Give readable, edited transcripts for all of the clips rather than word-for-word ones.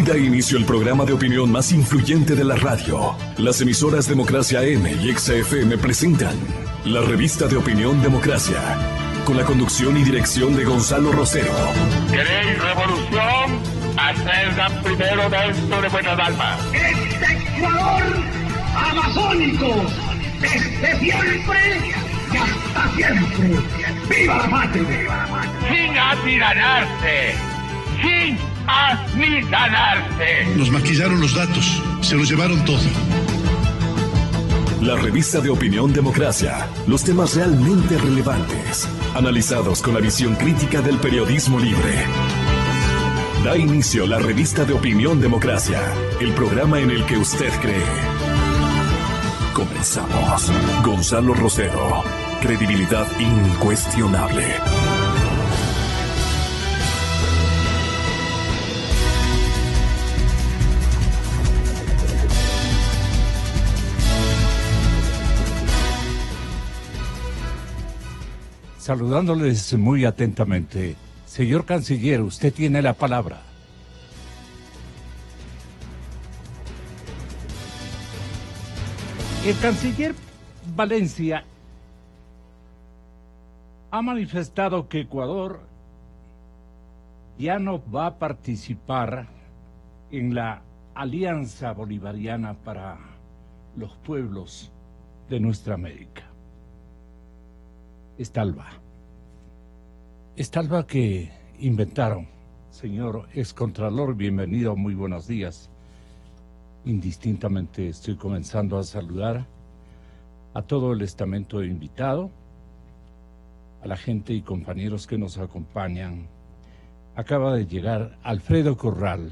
Da inicio el programa de opinión más influyente de la radio. Las emisoras Democracia AM y XFM presentan la revista de opinión Democracia, con la conducción y dirección de Gonzalo Rosero. ¿Queréis revolución? Hacedla primero dentro de buenas almas. Este Ecuador amazónico, desde siempre y hasta siempre. ¡Viva la patria! Sin atiranarse, sin amilanarse. Nos maquillaron los datos, se los llevaron todo. La revista de opinión Democracia, los temas realmente relevantes, analizados con la visión crítica del periodismo libre. Da inicio la revista de opinión Democracia, el programa en el que usted cree. Comenzamos. Gonzalo Rosero, credibilidad incuestionable. Saludándoles muy atentamente. Señor Canciller, usted tiene la palabra. El Canciller Valencia ha manifestado que Ecuador ya no va a participar en la Alianza Bolivariana para los Pueblos de nuestra América. Estalva que inventaron. Señor excontralor, bienvenido, muy buenos días. Indistintamente estoy comenzando a saludar a todo el estamento invitado, a la gente y compañeros que nos acompañan. Acaba de llegar Alfredo Corral,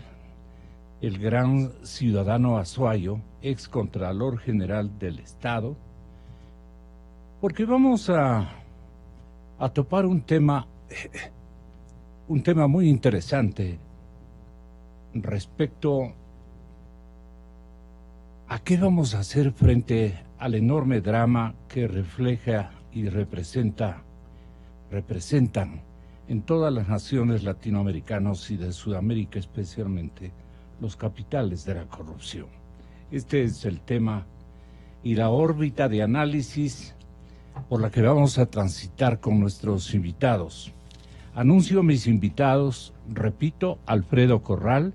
el gran ciudadano azuayo, excontralor general del Estado, porque vamos a topar un tema muy interesante respecto a qué vamos a hacer frente al enorme drama que refleja y representan en todas las naciones latinoamericanas y de Sudamérica especialmente los capitales de la corrupción. Este es el tema y la órbita de análisis por la que vamos a transitar con nuestros invitados. Anuncio a mis invitados, repito, Alfredo Corral,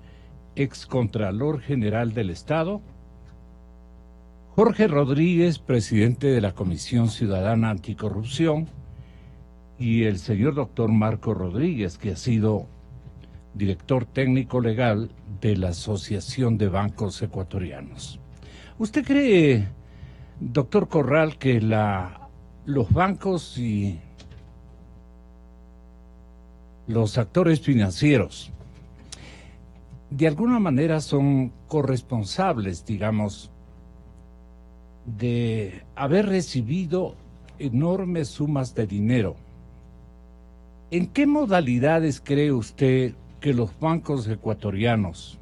excontralor general del Estado, Jorge Rodríguez, presidente de la Comisión Ciudadana Anticorrupción, y el señor doctor Marco Rodríguez, que ha sido director técnico legal de la Asociación de Bancos Ecuatorianos. ¿Usted cree, doctor Corral, que los bancos y los actores financieros de alguna manera son corresponsables, digamos, de haber recibido enormes sumas de dinero? ¿En qué modalidades cree usted que los bancos ecuatorianos,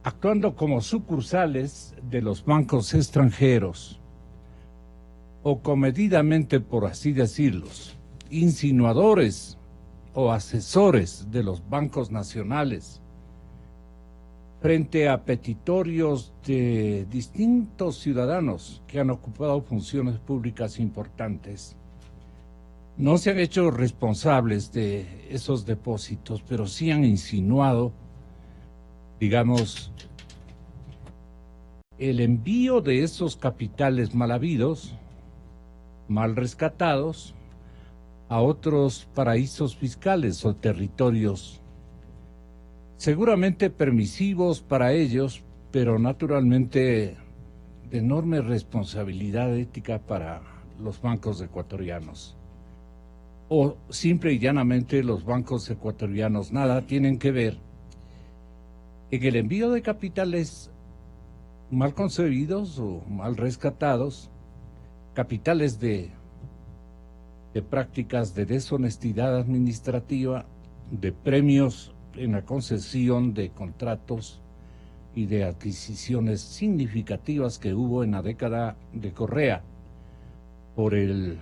actuando como sucursales de los bancos extranjeros, o comedidamente, por así decirlos, insinuadores o asesores de los bancos nacionales, frente a petitorios de distintos ciudadanos que han ocupado funciones públicas importantes, no se han hecho responsables de esos depósitos, pero sí han insinuado, digamos, el envío de esos capitales mal habidos, mal rescatados, a otros paraísos fiscales o territorios seguramente permisivos para ellos, pero naturalmente de enorme responsabilidad ética para los bancos ecuatorianos. O simple y llanamente los bancos ecuatorianos nada tienen que ver en el envío de capitales mal concebidos o mal rescatados, capitales de prácticas de deshonestidad administrativa, de premios en la concesión de contratos y de adquisiciones significativas que hubo en la década de Correa por el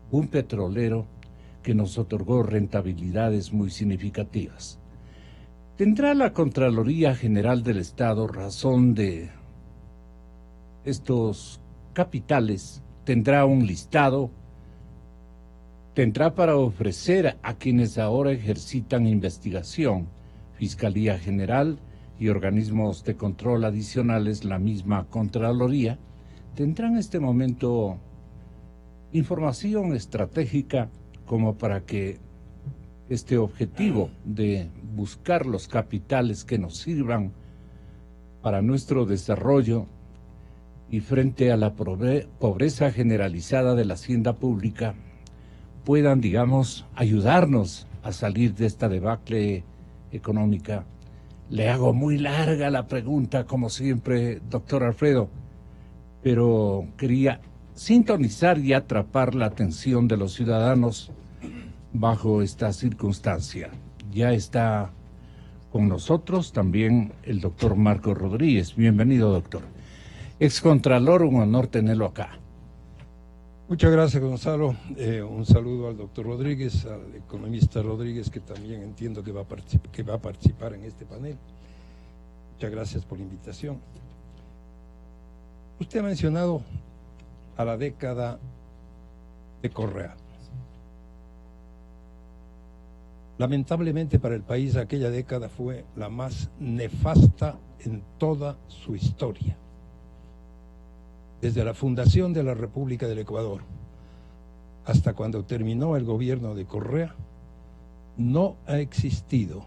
boom petrolero que nos otorgó rentabilidades muy significativas. ¿Tendrá la Contraloría General del Estado razón de estos capitales? ¿Tendrá un listado? ¿Tendrá para ofrecer a quienes ahora ejercitan investigación, Fiscalía General y organismos de control adicionales, la misma Contraloría? ¿Tendrá en este momento información estratégica como para que este objetivo de buscar los capitales que nos sirvan para nuestro desarrollo y frente a la pobreza generalizada de la hacienda pública puedan, digamos, ayudarnos a salir de esta debacle económica? Le hago muy larga la pregunta, como siempre, doctor Alfredo, pero quería sintonizar y atrapar la atención de los ciudadanos bajo esta circunstancia. Ya está con nosotros también el doctor Marco Rodríguez. Bienvenido, doctor. Excontralor, un honor tenerlo acá. Muchas gracias, Gonzalo. Un saludo al doctor Rodríguez, al economista Rodríguez, que también entiendo que va a participar en este panel. Muchas gracias por la invitación. Usted ha mencionado a la década de Correa. Lamentablemente para el país, aquella década fue la más nefasta en toda su historia. Desde la fundación de la República del Ecuador hasta cuando terminó el gobierno de Correa, no ha existido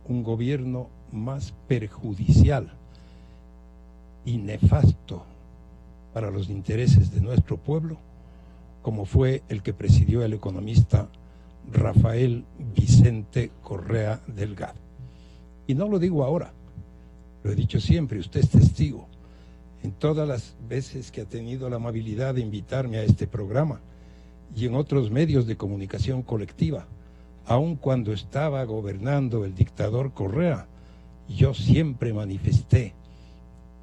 un gobierno más perjudicial y nefasto para los intereses de nuestro pueblo como fue el que presidió el economista Rafael Vicente Correa Delgado. Y no lo digo ahora, lo he dicho siempre, usted es testigo. En todas las veces que ha tenido la amabilidad de invitarme a este programa y en otros medios de comunicación colectiva, aun cuando estaba gobernando el dictador Correa, yo siempre manifesté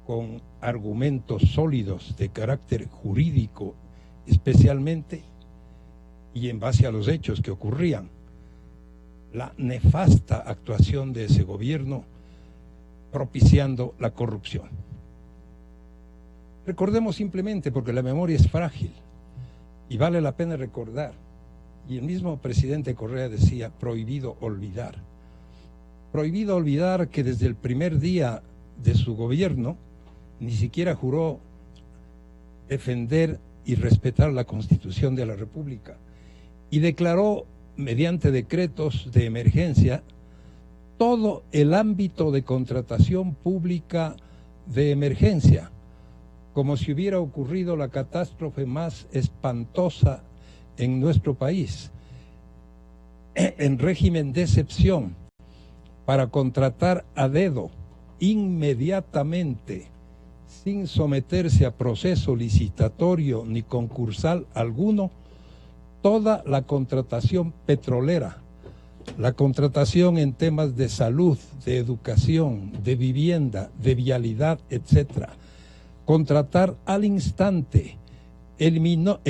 con argumentos sólidos de carácter jurídico especialmente y en base a los hechos que ocurrían, la nefasta actuación de ese gobierno propiciando la corrupción. Recordemos simplemente, porque la memoria es frágil y vale la pena recordar, y el mismo presidente Correa decía, prohibido olvidar que desde el primer día de su gobierno ni siquiera juró defender y respetar la Constitución de la República y declaró mediante decretos de emergencia todo el ámbito de contratación pública de emergencia, como si hubiera ocurrido la catástrofe más espantosa en nuestro país, en régimen de excepción, para contratar a dedo inmediatamente, sin someterse a proceso licitatorio ni concursal alguno, toda la contratación petrolera, la contratación en temas de salud, de educación, de vivienda, de vialidad, etcétera. Contratar al instante, eliminó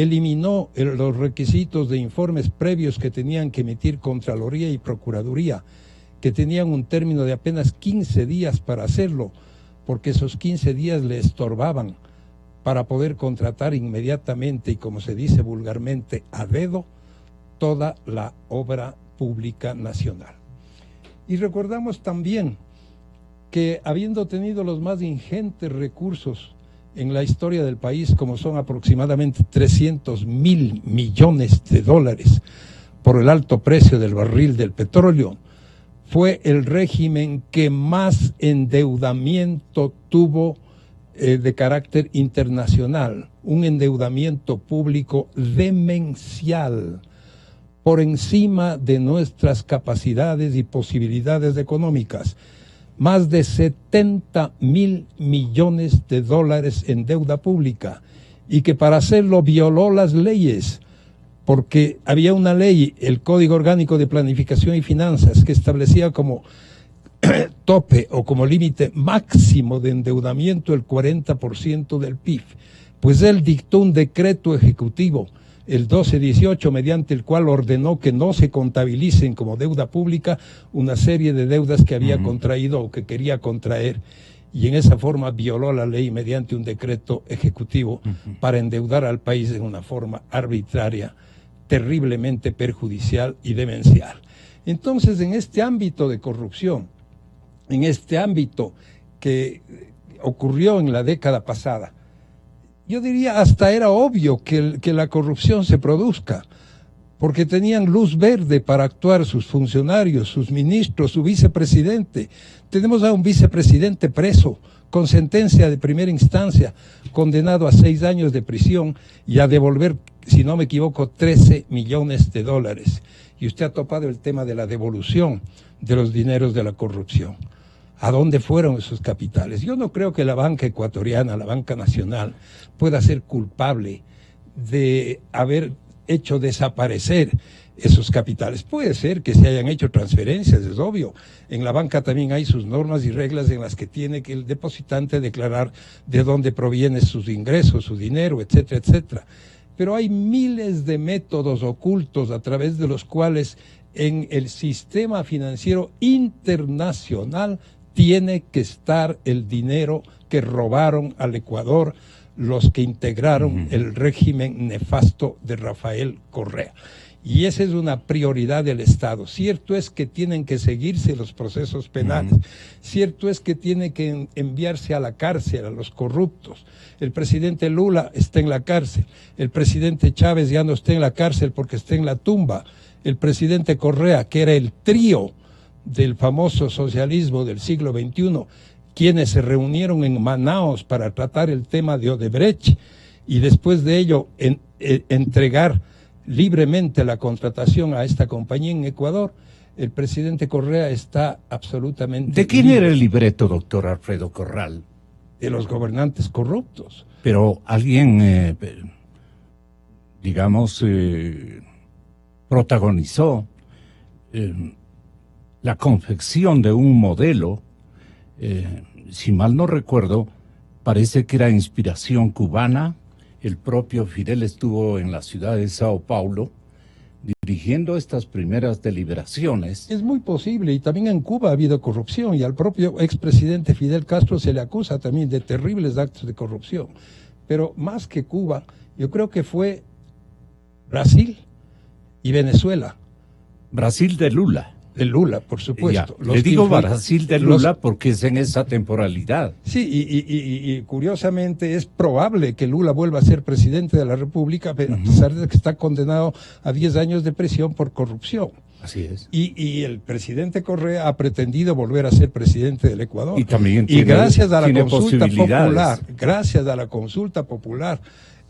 los requisitos de informes previos que tenían que emitir Contraloría y Procuraduría, que tenían un término de apenas 15 días para hacerlo, porque esos 15 días le estorbaban para poder contratar inmediatamente y, como se dice vulgarmente, a dedo, toda la obra pública nacional. Y recordamos también que, habiendo tenido los más ingentes recursos en la historia del país, como son aproximadamente 300.000 millones de dólares por el alto precio del barril del petróleo, fue el régimen que más endeudamiento tuvo de carácter internacional, un endeudamiento público demencial, por encima de nuestras capacidades y posibilidades económicas. Más de 70.000 millones de dólares en deuda pública, y que para hacerlo violó las leyes, porque había una ley, el Código Orgánico de Planificación y Finanzas, que establecía como tope o como límite máximo de endeudamiento el 40% del PIB. Pues él dictó un decreto ejecutivo el 1218, mediante el cual ordenó que no se contabilicen como deuda pública una serie de deudas que había contraído o que quería contraer, y en esa forma violó la ley mediante un decreto ejecutivo para endeudar al país en una forma arbitraria, terriblemente perjudicial y demencial. Entonces, en este ámbito de corrupción, en este ámbito que ocurrió en la década pasada, yo diría hasta era obvio que la corrupción se produzca, porque tenían luz verde para actuar sus funcionarios, sus ministros, su vicepresidente. Tenemos a un vicepresidente preso, con sentencia de primera instancia, condenado a 6 años de prisión y a devolver, si no me equivoco, 13 millones de dólares. Y usted ha topado el tema de la devolución de los dineros de la corrupción. ¿A dónde fueron esos capitales? Yo no creo que la banca ecuatoriana, la banca nacional, pueda ser culpable de haber hecho desaparecer esos capitales. Puede ser que se hayan hecho transferencias, es obvio. En la banca también hay sus normas y reglas en las que tiene que el depositante declarar de dónde provienen sus ingresos, su dinero, etcétera, etcétera. Pero hay miles de métodos ocultos a través de los cuales en el sistema financiero internacional tiene que estar el dinero que robaron al Ecuador los que integraron el régimen nefasto de Rafael Correa. Y esa es una prioridad del Estado. Cierto es que tienen que seguirse los procesos penales. Cierto es que tiene que enviarse a la cárcel a los corruptos. El presidente Lula está en la cárcel. El presidente Chávez ya no está en la cárcel porque está en la tumba. El presidente Correa, que era el trío del famoso socialismo del siglo XXI, quienes se reunieron en Manaos para tratar el tema de Odebrecht y después de ello entregar libremente la contratación a esta compañía en Ecuador, el presidente Correa está absolutamente... ¿De quién era el libreto, doctor Alfredo Corral? De los gobernantes corruptos. Pero alguien, protagonizó la confección de un modelo, si mal no recuerdo, parece que era inspiración cubana. El propio Fidel estuvo en la ciudad de Sao Paulo dirigiendo estas primeras deliberaciones. Es muy posible, y también en Cuba ha habido corrupción, y al propio expresidente Fidel Castro se le acusa también de terribles actos de corrupción. Pero más que Cuba, yo creo que fue Brasil y Venezuela. Brasil de Lula. De Lula, por supuesto. Le digo Brasil de Lula porque es en esa temporalidad. Sí, y curiosamente es probable que Lula vuelva a ser presidente de la República, a pesar de que está condenado a 10 años de prisión por corrupción. Así es. Y el presidente Correa ha pretendido volver a ser presidente del Ecuador. Y también gracias a la consulta popular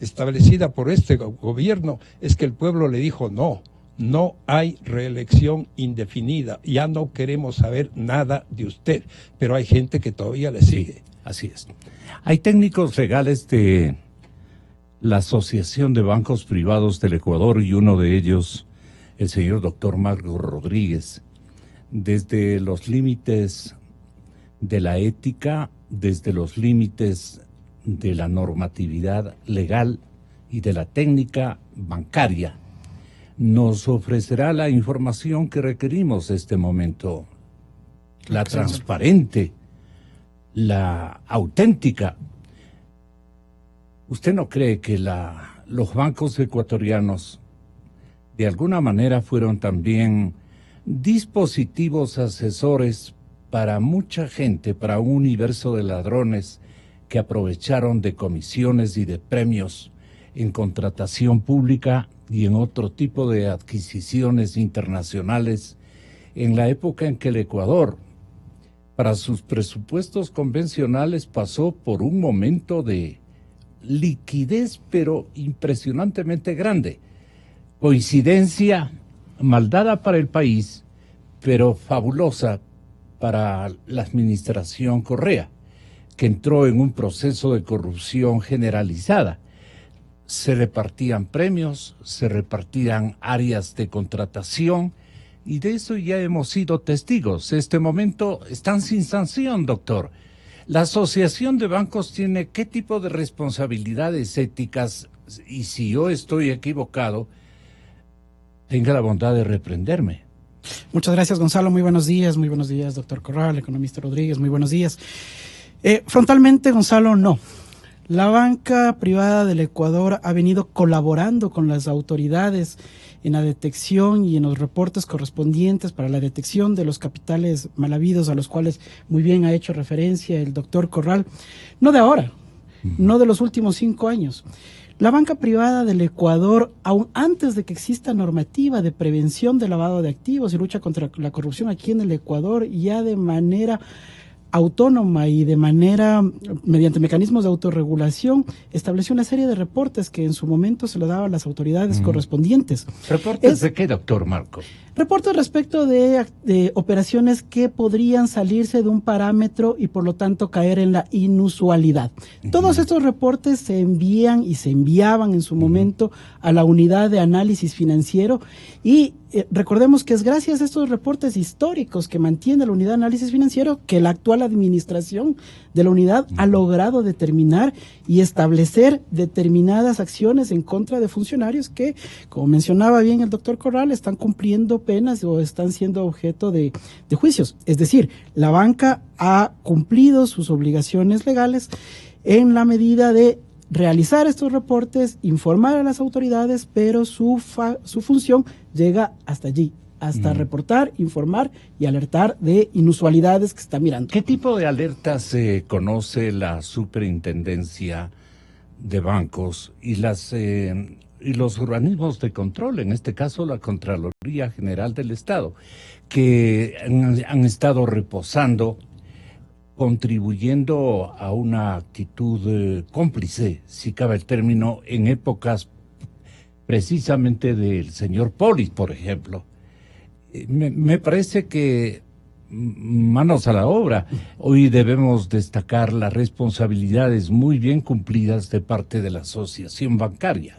establecida por este gobierno, es que el pueblo le dijo no. No hay reelección indefinida, ya no queremos saber nada de usted, pero hay gente que todavía le sigue. Sí, así es. Hay técnicos legales de la Asociación de Bancos Privados del Ecuador y uno de ellos, el señor doctor Marco Rodríguez, desde los límites de la ética, desde los límites de la normatividad legal y de la técnica bancaria, nos ofrecerá la información que requerimos en este momento, la transparente, la auténtica. ¿Usted no cree que los bancos ecuatorianos de alguna manera fueron también dispositivos asesores para mucha gente, para un universo de ladrones que aprovecharon de comisiones y de premios en contratación pública y en otro tipo de adquisiciones internacionales en la época en que el Ecuador, para sus presupuestos convencionales, pasó por un momento de liquidez, pero impresionantemente grande? Coincidencia maldada para el país, pero fabulosa para la administración Correa, que entró en un proceso de corrupción generalizada. Se repartían premios, se repartían áreas de contratación, y de eso ya hemos sido testigos. Este momento están sin sanción, doctor. ¿La Asociación de Bancos tiene qué tipo de responsabilidades éticas Y si yo estoy equivocado, tenga la bondad de reprenderme. Muchas gracias, Gonzalo. Muy buenos días, doctor Corral, economista Rodríguez, muy buenos días. Frontalmente, Gonzalo, no. La banca privada del Ecuador ha venido colaborando con las autoridades en la detección y en los reportes correspondientes para la detección de los capitales mal habidos, a los cuales muy bien ha hecho referencia el doctor Corral, no de ahora, no de los últimos 5 años. La banca privada del Ecuador, aún antes de que exista normativa de prevención de lavado de activos y lucha contra la corrupción aquí en el Ecuador, ya de manera autónoma y de manera, mediante mecanismos de autorregulación, estableció una serie de reportes que en su momento se le daban a las autoridades correspondientes. ¿Reportes de qué, doctor Marco? Reportes respecto de operaciones que podrían salirse de un parámetro y por lo tanto caer en la inusualidad. Todos estos reportes se envían y se enviaban en su momento a la unidad de análisis financiero y recordemos que es gracias a estos reportes históricos que mantiene la unidad de análisis financiero que la actual administración de la unidad ha logrado determinar y establecer determinadas acciones en contra de funcionarios que, como mencionaba bien el doctor Corral, están cumpliendo penas o están siendo objeto de juicios. Es decir, la banca ha cumplido sus obligaciones legales en la medida de realizar estos reportes, informar a las autoridades, pero su función llega hasta allí, hasta reportar, informar y alertar de inusualidades que está mirando. ¿Qué tipo de alertas conoce la Superintendencia de Bancos y los organismos de control, en este caso la Contraloría General del Estado, que han estado reposando, contribuyendo a una actitud cómplice, si cabe el término, en épocas precisamente del señor Polis, por ejemplo? Me parece que manos a la obra. Hoy debemos destacar las responsabilidades muy bien cumplidas de parte de la asociación bancaria.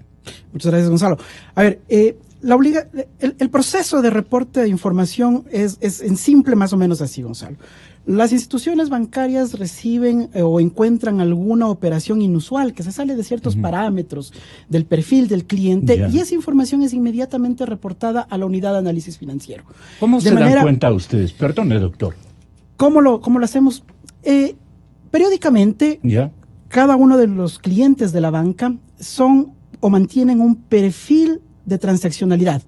Muchas gracias, Gonzalo. A ver, el proceso de reporte de información es en simple más o menos así, Gonzalo. Las instituciones bancarias reciben o encuentran alguna operación inusual que se sale de ciertos parámetros del perfil del cliente y esa información es inmediatamente reportada a la unidad de análisis financiero. ¿Cómo se dan cuenta ustedes? Perdone, doctor. ¿Cómo lo hacemos? Periódicamente, cada uno de los clientes de la banca son o mantienen un perfil de transaccionalidad.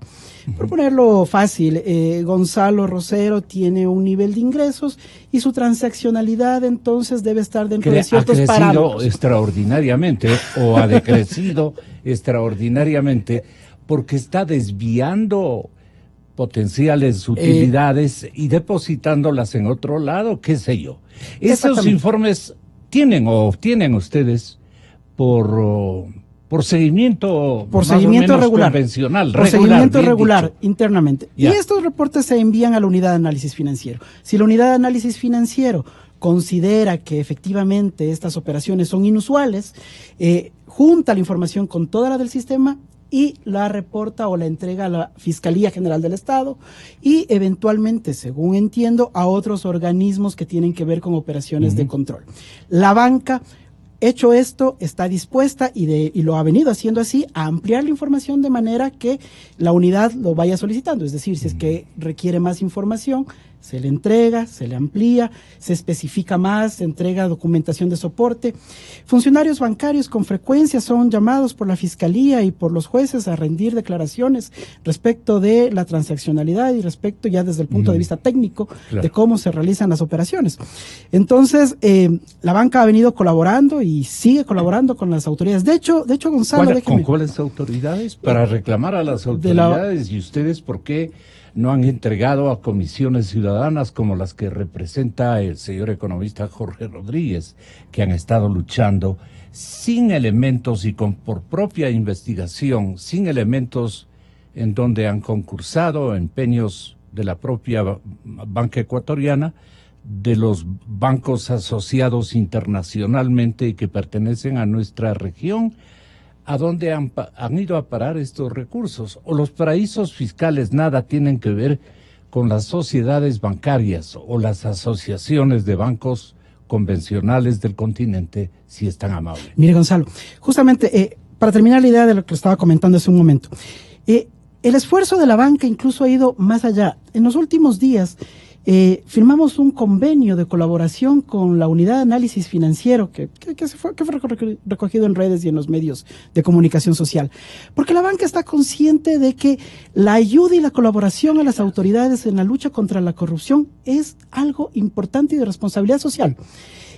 Por ponerlo fácil, Gonzalo Rosero tiene un nivel de ingresos y su transaccionalidad entonces debe estar dentro de ciertos parámetros. Ha crecido extraordinariamente o ha decrecido extraordinariamente porque está desviando potenciales utilidades y depositándolas en otro lado, qué sé yo. Esos informes tienen o obtienen ustedes por seguimiento regular, convencional, por seguimiento regular internamente. Y estos reportes se envían a la unidad de análisis financiero. Si la unidad de análisis financiero considera que efectivamente estas operaciones son inusuales, junta la información con toda la del sistema y la reporta o la entrega a la Fiscalía General del Estado y eventualmente, según entiendo, a otros organismos que tienen que ver con operaciones de control. La banca, hecho esto, está dispuesta y lo ha venido haciendo así, a ampliar la información de manera que la unidad lo vaya solicitando. Es decir, si es que requiere más información, se le entrega, se le amplía, se especifica más, se entrega documentación de soporte. Funcionarios bancarios con frecuencia son llamados por la Fiscalía y por los jueces a rendir declaraciones respecto de la transaccionalidad y respecto ya desde el punto de vista técnico de cómo se realizan las operaciones. Entonces, la banca ha venido colaborando y sigue colaborando con las autoridades. De hecho, Gonzalo, ¿con cuáles autoridades? Para reclamar a las autoridades y ustedes, ¿por qué no han entregado a comisiones ciudadanas como las que representa el señor economista Jorge Rodríguez, que han estado luchando sin elementos y por propia investigación, sin elementos en donde han concursado empeños de la propia banca ecuatoriana, de los bancos asociados internacionalmente y que pertenecen a nuestra región? ¿A dónde han ido a parar estos recursos? ¿O los paraísos fiscales nada tienen que ver con las sociedades bancarias o las asociaciones de bancos convencionales del continente, si es tan amable? Mire, Gonzalo, justamente para terminar la idea de lo que estaba comentando hace un momento, el esfuerzo de la banca incluso ha ido más allá. En los últimos días firmamos un convenio de colaboración con la Unidad de Análisis Financiero que fue recogido en redes y en los medios de comunicación social, porque la banca está consciente de que la ayuda y la colaboración a las autoridades en la lucha contra la corrupción es algo importante y de responsabilidad social.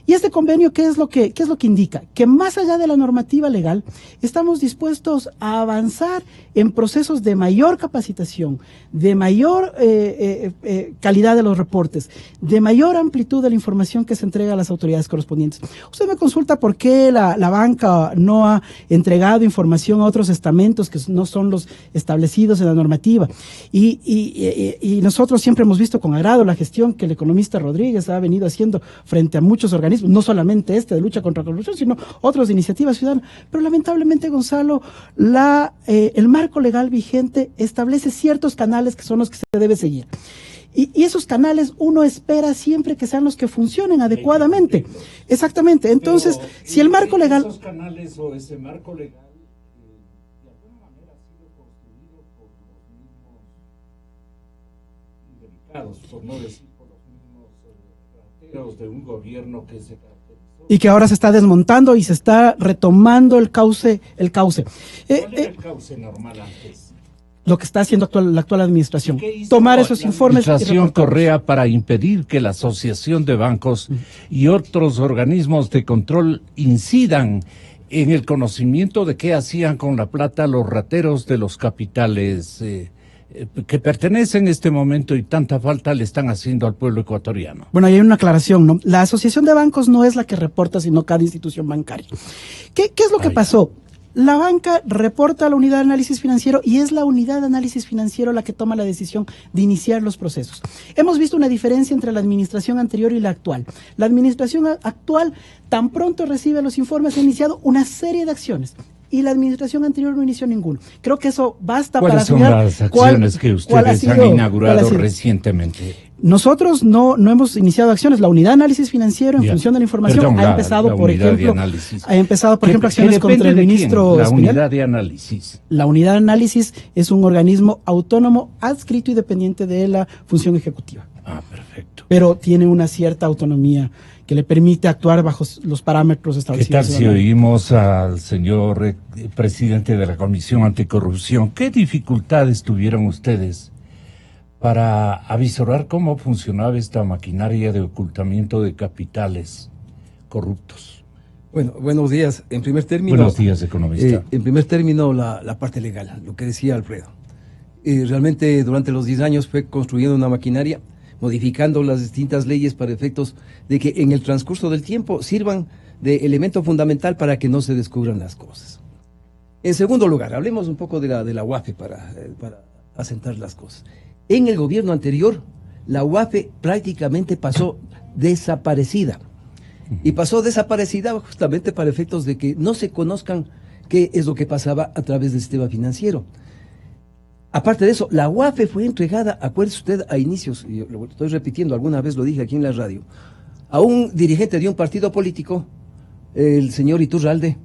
Y este convenio, ¿qué es lo que indica? Que más allá de la normativa legal, estamos dispuestos a avanzar en procesos de mayor capacitación, de mayor calidad de los reportes, de mayor amplitud de la información que se entrega a las autoridades correspondientes. Usted me consulta por qué la banca no ha entregado información a otros estamentos que no son los establecidos en la normativa. Y nosotros siempre hemos visto con agrado la gestión que el economista Rodríguez ha venido haciendo frente a muchos organismos, no solamente de lucha contra la corrupción, sino otros de iniciativa ciudadana. Pero lamentablemente, Gonzalo, el marco legal vigente establece ciertos canales que son los que se debe seguir. Y esos canales uno espera siempre que sean los que funcionen adecuadamente. Exactamente. Entonces, pero, si el marco legal... Esos canales o ese marco legal, de alguna manera ha sido construido por los mismos indelicados, por no decir por los mismos rateros de un gobierno que se caracterizó. Y que ahora se está desmontando y se está retomando el cauce. ¿Cuál era el cauce normal antes? Lo que está haciendo la actual administración, tomar esos informes. La administración Correa para impedir que la Asociación de Bancos y otros organismos de control incidan en el conocimiento de qué hacían con la plata los rateros de los capitales que pertenecen en este momento y tanta falta le están haciendo al pueblo ecuatoriano. Bueno, hay una aclaración, ¿no? La Asociación de Bancos no es la que reporta, sino cada institución bancaria. ¿Qué es lo que pasó? La banca reporta a la Unidad de Análisis Financiero y es la Unidad de Análisis Financiero la que toma la decisión de iniciar los procesos. Hemos visto una diferencia entre la administración anterior y la actual. La administración actual, tan pronto recibe los informes, ha iniciado una serie de acciones. Y la administración anterior no inició ninguno. Creo que eso basta para señalar. ¿Cuáles son las acciones que ustedes han inaugurado recientemente? Nosotros no hemos iniciado acciones. La Unidad de Análisis Financiero, en función de la información, ha empezado, por ejemplo, acciones contra el ministro. La Unidad de Análisis. La Unidad de Análisis es un organismo autónomo, adscrito y dependiente de la función ejecutiva. Ah, perfecto. Pero tiene una cierta autonomía que le permite actuar bajo los parámetros establecidos. ¿Qué tal si oímos al señor presidente de la Comisión Anticorrupción? ¿Qué dificultades tuvieron ustedes para avisorar cómo funcionaba esta maquinaria de ocultamiento de capitales corruptos? Bueno, buenos días. En primer término... Buenos días, economista. En primer término, la parte legal, lo que decía Alfredo. Realmente, durante los 10 años fue construyendo una maquinaria, modificando las distintas leyes para efectos de que en el transcurso del tiempo sirvan de elemento fundamental para que no se descubran las cosas. En segundo lugar, hablemos un poco de la UAFE para asentar las cosas. En el gobierno anterior, la UAFE prácticamente pasó desaparecida. Y pasó desaparecida justamente para efectos de que no se conozcan qué es lo que pasaba a través del sistema financiero. Aparte de eso, la UAFE fue entregada, acuérdese usted, a inicios, y lo estoy repitiendo, alguna vez lo dije aquí en la radio, a un dirigente de un partido político, el señor Iturralde,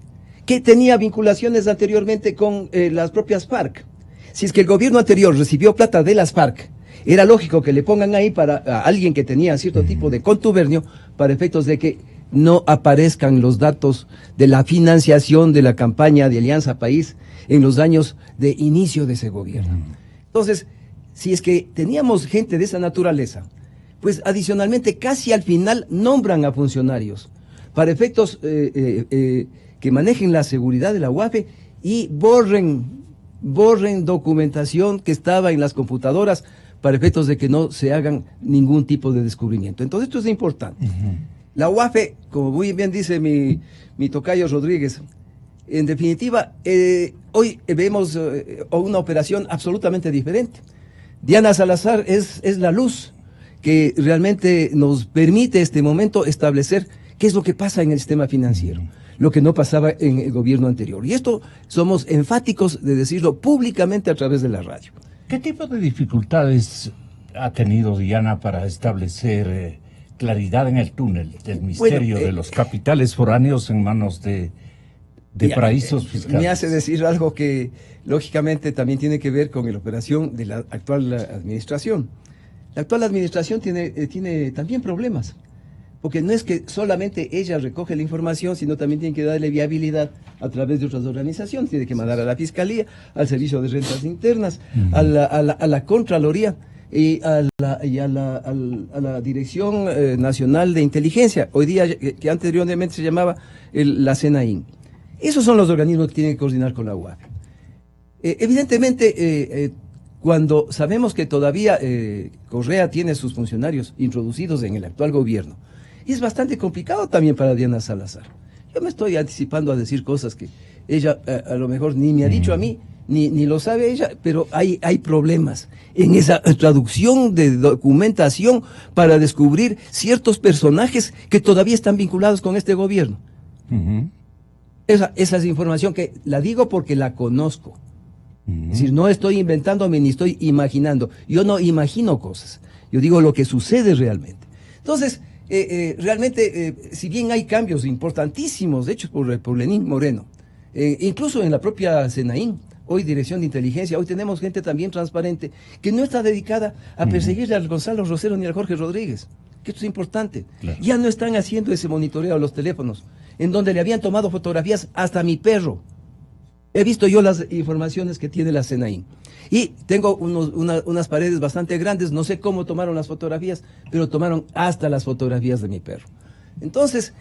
que tenía vinculaciones anteriormente con las propias FARC. Si es que el gobierno anterior recibió plata de las FARC, era lógico que le pongan ahí a alguien que tenía cierto tipo de contubernio para efectos de que no aparezcan los datos de la financiación de la campaña de Alianza País en los años de inicio de ese gobierno. Entonces, si es que teníamos gente de esa naturaleza, pues adicionalmente casi al final nombran a funcionarios para efectos que manejen la seguridad de la UAFE y borren documentación que estaba en las computadoras para efectos de que no se hagan ningún tipo de descubrimiento. Entonces esto es importante. La UAFE, como muy bien dice mi tocayo Rodríguez, en definitiva, hoy vemos una operación absolutamente diferente. Diana Salazar es la luz que realmente nos permite este momento establecer qué es lo que pasa en el sistema financiero, lo que no pasaba en el gobierno anterior. Y esto somos enfáticos de decirlo públicamente a través de la radio. ¿Qué tipo de dificultades ha tenido Diana para establecer claridad en el túnel del misterio de los capitales foráneos en manos de de paraísos fiscales. Me hace decir algo que lógicamente también tiene que ver con la operación de la actual administración. La actual administración tiene también problemas, porque no es que solamente ella recoge la información, sino también tiene que darle viabilidad a través de otras organizaciones. Tiene que mandar a la Fiscalía, al Servicio de Rentas Internas, a la Contraloría y a la Dirección Nacional de Inteligencia, hoy día que anteriormente se llamaba la CENAIN. Esos son los organismos que tienen que coordinar con la UAP. Evidentemente, cuando sabemos que todavía Correa tiene sus funcionarios introducidos en el actual gobierno, es bastante complicado también para Diana Salazar. Yo me estoy anticipando a decir cosas que ella a lo mejor ni me ha dicho a mí, ni lo sabe ella, pero hay problemas en esa traducción de documentación para descubrir ciertos personajes que todavía están vinculados con este gobierno. Esa es información que la digo porque la conozco. Es decir, no estoy inventándome ni estoy imaginando. Yo no imagino cosas. Yo digo lo que sucede realmente. Entonces, realmente, si bien hay cambios importantísimos hechos por Lenín Moreno, incluso en la propia CENAIN, hoy Dirección de Inteligencia, hoy tenemos gente también transparente que no está dedicada a perseguir al Gonzalo Rosero ni al Jorge Rodríguez, que esto es importante. Claro. Ya no están haciendo ese monitoreo a los teléfonos, en donde le habían tomado fotografías hasta a mi perro. He visto yo las informaciones que tiene la CENAIN. Y tengo unas paredes bastante grandes, no sé cómo tomaron las fotografías, pero tomaron hasta las fotografías de mi perro. Entonces,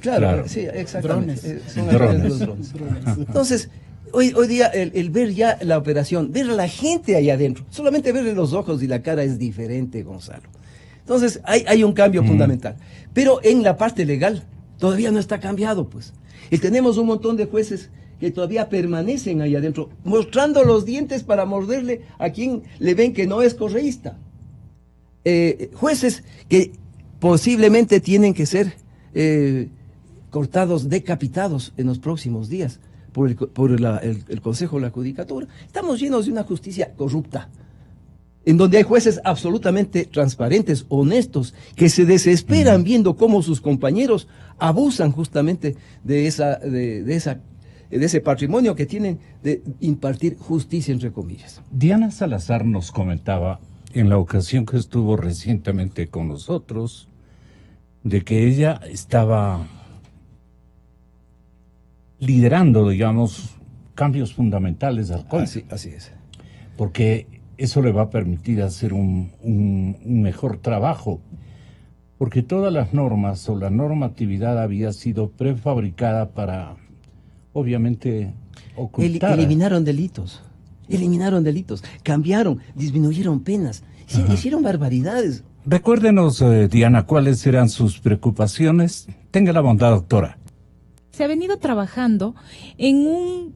claro, sí, exactamente. Son drones. Los drones. Entonces, hoy día el ver ya la operación, ver a la gente ahí adentro, solamente verle los ojos y la cara es diferente, Gonzalo. Entonces, hay un cambio fundamental. Pero en la parte legal, todavía no está cambiado, pues. Y tenemos un montón de jueces que todavía permanecen ahí adentro, mostrando los dientes para morderle a quien le ven que no es correísta. Jueces que posiblemente tienen que ser cortados, decapitados en los próximos días por el Consejo de la Judicatura. Estamos llenos de una justicia corrupta, en donde hay jueces absolutamente transparentes, honestos, que se desesperan viendo cómo sus compañeros abusan justamente de ese patrimonio que tienen de impartir justicia, entre comillas. Diana Salazar nos comentaba en la ocasión que estuvo recientemente con nosotros de que ella estaba liderando, digamos, cambios fundamentales al código. Así es. Porque eso le va a permitir hacer un mejor trabajo, porque todas las normas o la normatividad había sido prefabricada para, obviamente, ocultar. Eliminaron delitos, cambiaron, disminuyeron penas, hicieron barbaridades. Recuérdenos, Diana, cuáles eran sus preocupaciones. Tenga la bondad, doctora. Se ha venido trabajando en un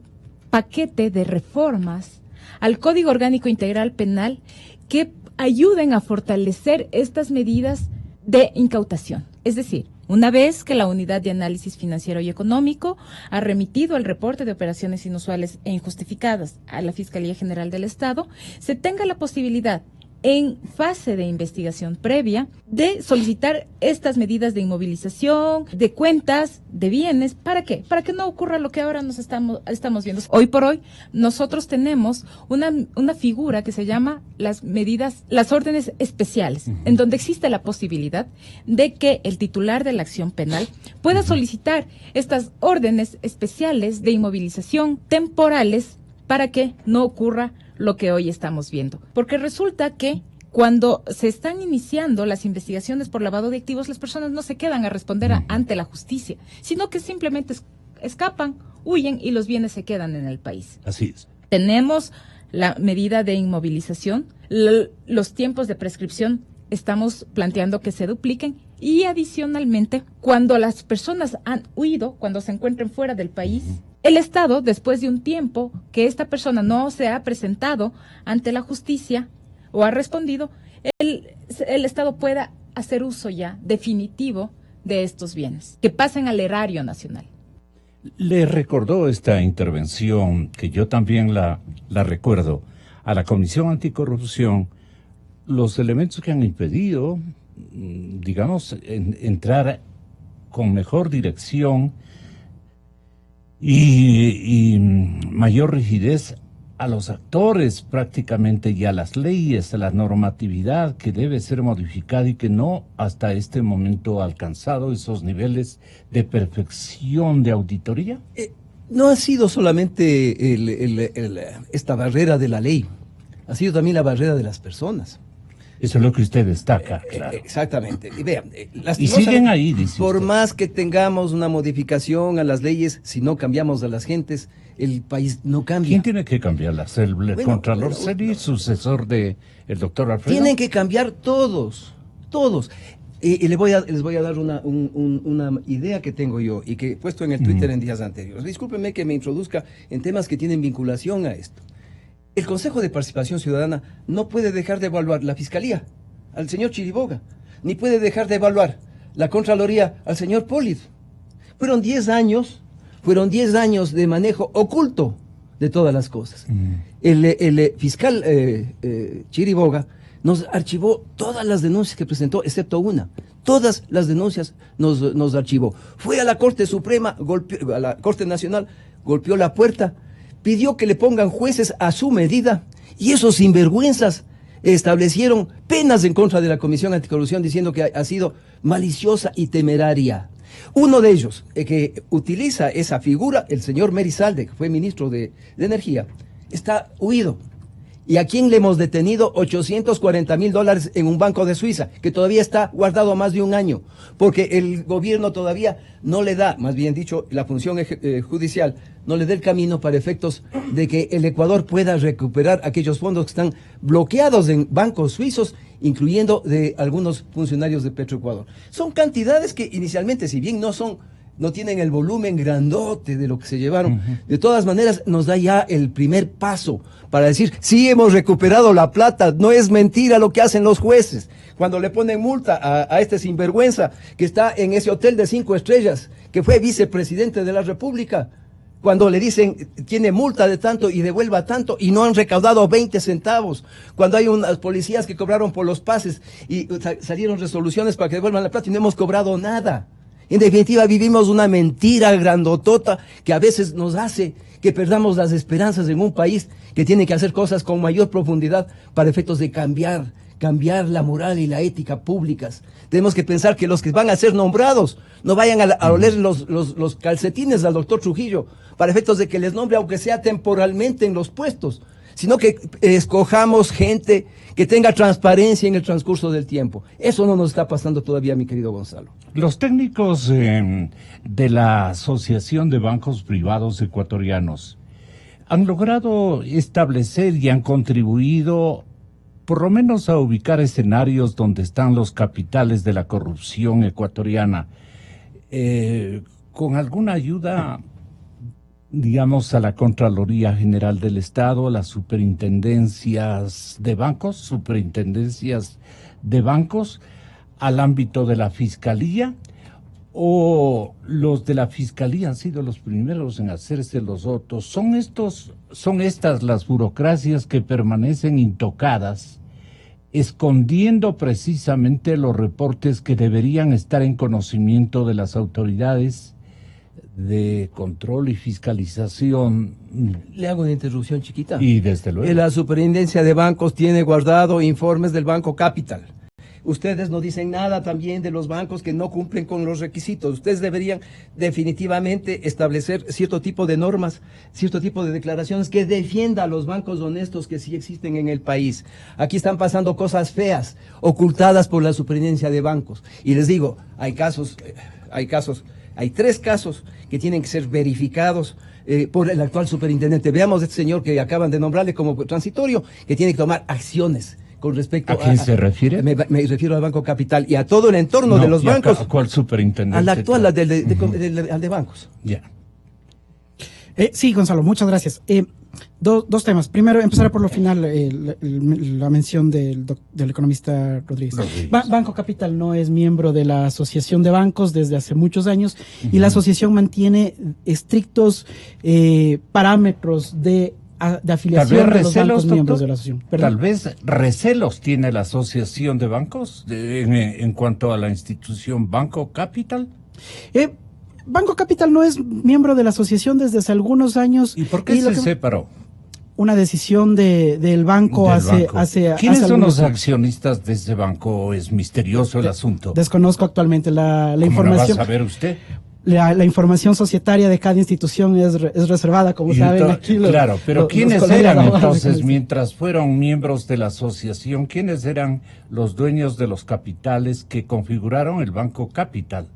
paquete de reformas al Código Orgánico Integral Penal que ayuden a fortalecer estas medidas de incautación. Es decir, una vez que la Unidad de Análisis Financiero y Económico ha remitido el reporte de operaciones inusuales e injustificadas a la Fiscalía General del Estado, se tenga la posibilidad, en fase de investigación previa, de solicitar estas medidas de inmovilización, de cuentas, de bienes. ¿Para qué? Para que no ocurra lo que ahora nos estamos viendo. Hoy por hoy, nosotros tenemos una figura que se llama las órdenes especiales, en donde existe la posibilidad de que el titular de la acción penal pueda solicitar estas órdenes especiales de inmovilización temporales para que no ocurra lo que hoy estamos viendo. Porque resulta que cuando se están iniciando las investigaciones por lavado de activos, las personas no se quedan a responder ante la justicia, sino que simplemente escapan, huyen y los bienes se quedan en el país. Así es. Tenemos la medida de inmovilización, los tiempos de prescripción estamos planteando que se dupliquen y adicionalmente, cuando las personas han huido, cuando se encuentren fuera del país, el Estado, después de un tiempo que esta persona no se ha presentado ante la justicia o ha respondido, el Estado pueda hacer uso ya definitivo de estos bienes, que pasen al erario nacional. Le recordó esta intervención, que yo también la recuerdo, a la Comisión Anticorrupción, los elementos que han impedido, digamos, entrar con mejor dirección y mayor rigidez a los actores prácticamente y a las leyes, a la normatividad que debe ser modificada y que no hasta este momento ha alcanzado esos niveles de perfección de auditoría? No ha sido solamente esta barrera de la ley, ha sido también la barrera de las personas. Eso es lo que usted destaca, claro. Exactamente. Y vean, y siguen ahí, dice por usted. más que tengamos una modificación a las leyes, si no cambiamos a las gentes, el país no cambia. ¿Quién tiene que cambiarlas? ¿El Contralor Seri, sucesor de el doctor Alfredo? Tienen que cambiar todos. Y les voy a dar una idea que tengo yo y que he puesto en el Twitter en días anteriores. Discúlpenme que me introduzca en temas que tienen vinculación a esto. El Consejo de Participación Ciudadana no puede dejar de evaluar la Fiscalía al señor Chiriboga, ni puede dejar de evaluar la Contraloría al señor Polid. Fueron 10 años de manejo oculto de todas las cosas. El fiscal Chiriboga nos archivó todas las denuncias que presentó, excepto una. Todas las denuncias nos archivó. Fue a la Corte Suprema, a la Corte Nacional, golpeó la puerta, pidió que le pongan jueces a su medida, y esos sinvergüenzas establecieron penas en contra de la Comisión Anticorrupción diciendo que ha sido maliciosa y temeraria. Uno de ellos, que utiliza esa figura, el señor Merizalde, que fue ministro de Energía, está huido. ¿Y a quién le hemos detenido? $840,000 en un banco de Suiza, que todavía está guardado más de un año, porque el gobierno todavía no le da, más bien dicho, la función judicial, no le da el camino para efectos de que el Ecuador pueda recuperar aquellos fondos que están bloqueados en bancos suizos, incluyendo de algunos funcionarios de Petroecuador. Son cantidades que inicialmente, si bien no tienen el volumen grandote de lo que se llevaron, de todas maneras nos da ya el primer paso para decir, sí hemos recuperado la plata, no es mentira lo que hacen los jueces. Cuando le ponen multa a este sinvergüenza que está en ese hotel de 5 estrellas, que fue vicepresidente de la República, cuando le dicen, tiene multa de tanto y devuelva tanto, y no han recaudado 20 centavos, cuando hay unas policías que cobraron por los pases y salieron resoluciones para que devuelvan la plata y no hemos cobrado nada. En definitiva, vivimos una mentira grandotota que a veces nos hace que perdamos las esperanzas en un país que tiene que hacer cosas con mayor profundidad para efectos de cambiar la moral y la ética públicas. Tenemos que pensar que los que van a ser nombrados no vayan a oler los calcetines al doctor Trujillo para efectos de que les nombre, aunque sea temporalmente, en los puestos, sino que escojamos gente que tenga transparencia en el transcurso del tiempo. Eso no nos está pasando todavía, mi querido Gonzalo. Los técnicos de la Asociación de Bancos Privados Ecuatorianos han logrado establecer y han contribuido por lo menos a ubicar escenarios donde están los capitales de la corrupción ecuatoriana, con alguna ayuda, digamos, a la Contraloría General del Estado, a las superintendencias de bancos, al ámbito de la Fiscalía, o los de la Fiscalía han sido los primeros en hacerse los otros. Son estas las burocracias que permanecen intocadas, escondiendo precisamente los reportes que deberían estar en conocimiento de las autoridades de control y fiscalización. Le hago una interrupción chiquita. Y desde luego. La Superintendencia de Bancos tiene guardado informes del Banco Capital. Ustedes no dicen nada también de los bancos que no cumplen con los requisitos. Ustedes deberían definitivamente establecer cierto tipo de normas, cierto tipo de declaraciones que defienda a los bancos honestos que sí existen en el país. Aquí están pasando cosas feas, ocultadas por la Superintendencia de Bancos. Y les digo, hay 3 casos que tienen que ser verificados por el actual superintendente. Veamos a este señor que acaban de nombrarle como transitorio, que tiene que tomar acciones con respecto ¿A quién se refiere? Me refiero al Banco Capital y a todo el entorno de los bancos. ¿A cuál superintendente? Al actual, al de bancos. Ya. Sí, Gonzalo, muchas gracias. Dos temas. Primero, empezar por lo final, la mención del economista Rodríguez. Banco Capital no es miembro de la Asociación de Bancos desde hace muchos años y la asociación mantiene estrictos parámetros de afiliación de los bancos miembros de la asociación. Tal vez recelos tiene la Asociación de Bancos en cuanto a la institución Banco Capital. Banco Capital no es miembro de la asociación desde hace algunos años. ¿Y por qué se separó? Una decisión del banco hace ¿Quiénes son los años. Accionistas de ese banco? Es misterioso el asunto. Desconozco actualmente la ¿Cómo información. la va a saber usted? La información societaria de cada institución es reservada, como saben aquí. Claro, pero ¿quiénes colegas eran abogados entonces, mientras fueron miembros de la asociación, quiénes eran los dueños de los capitales que configuraron el Banco Capital?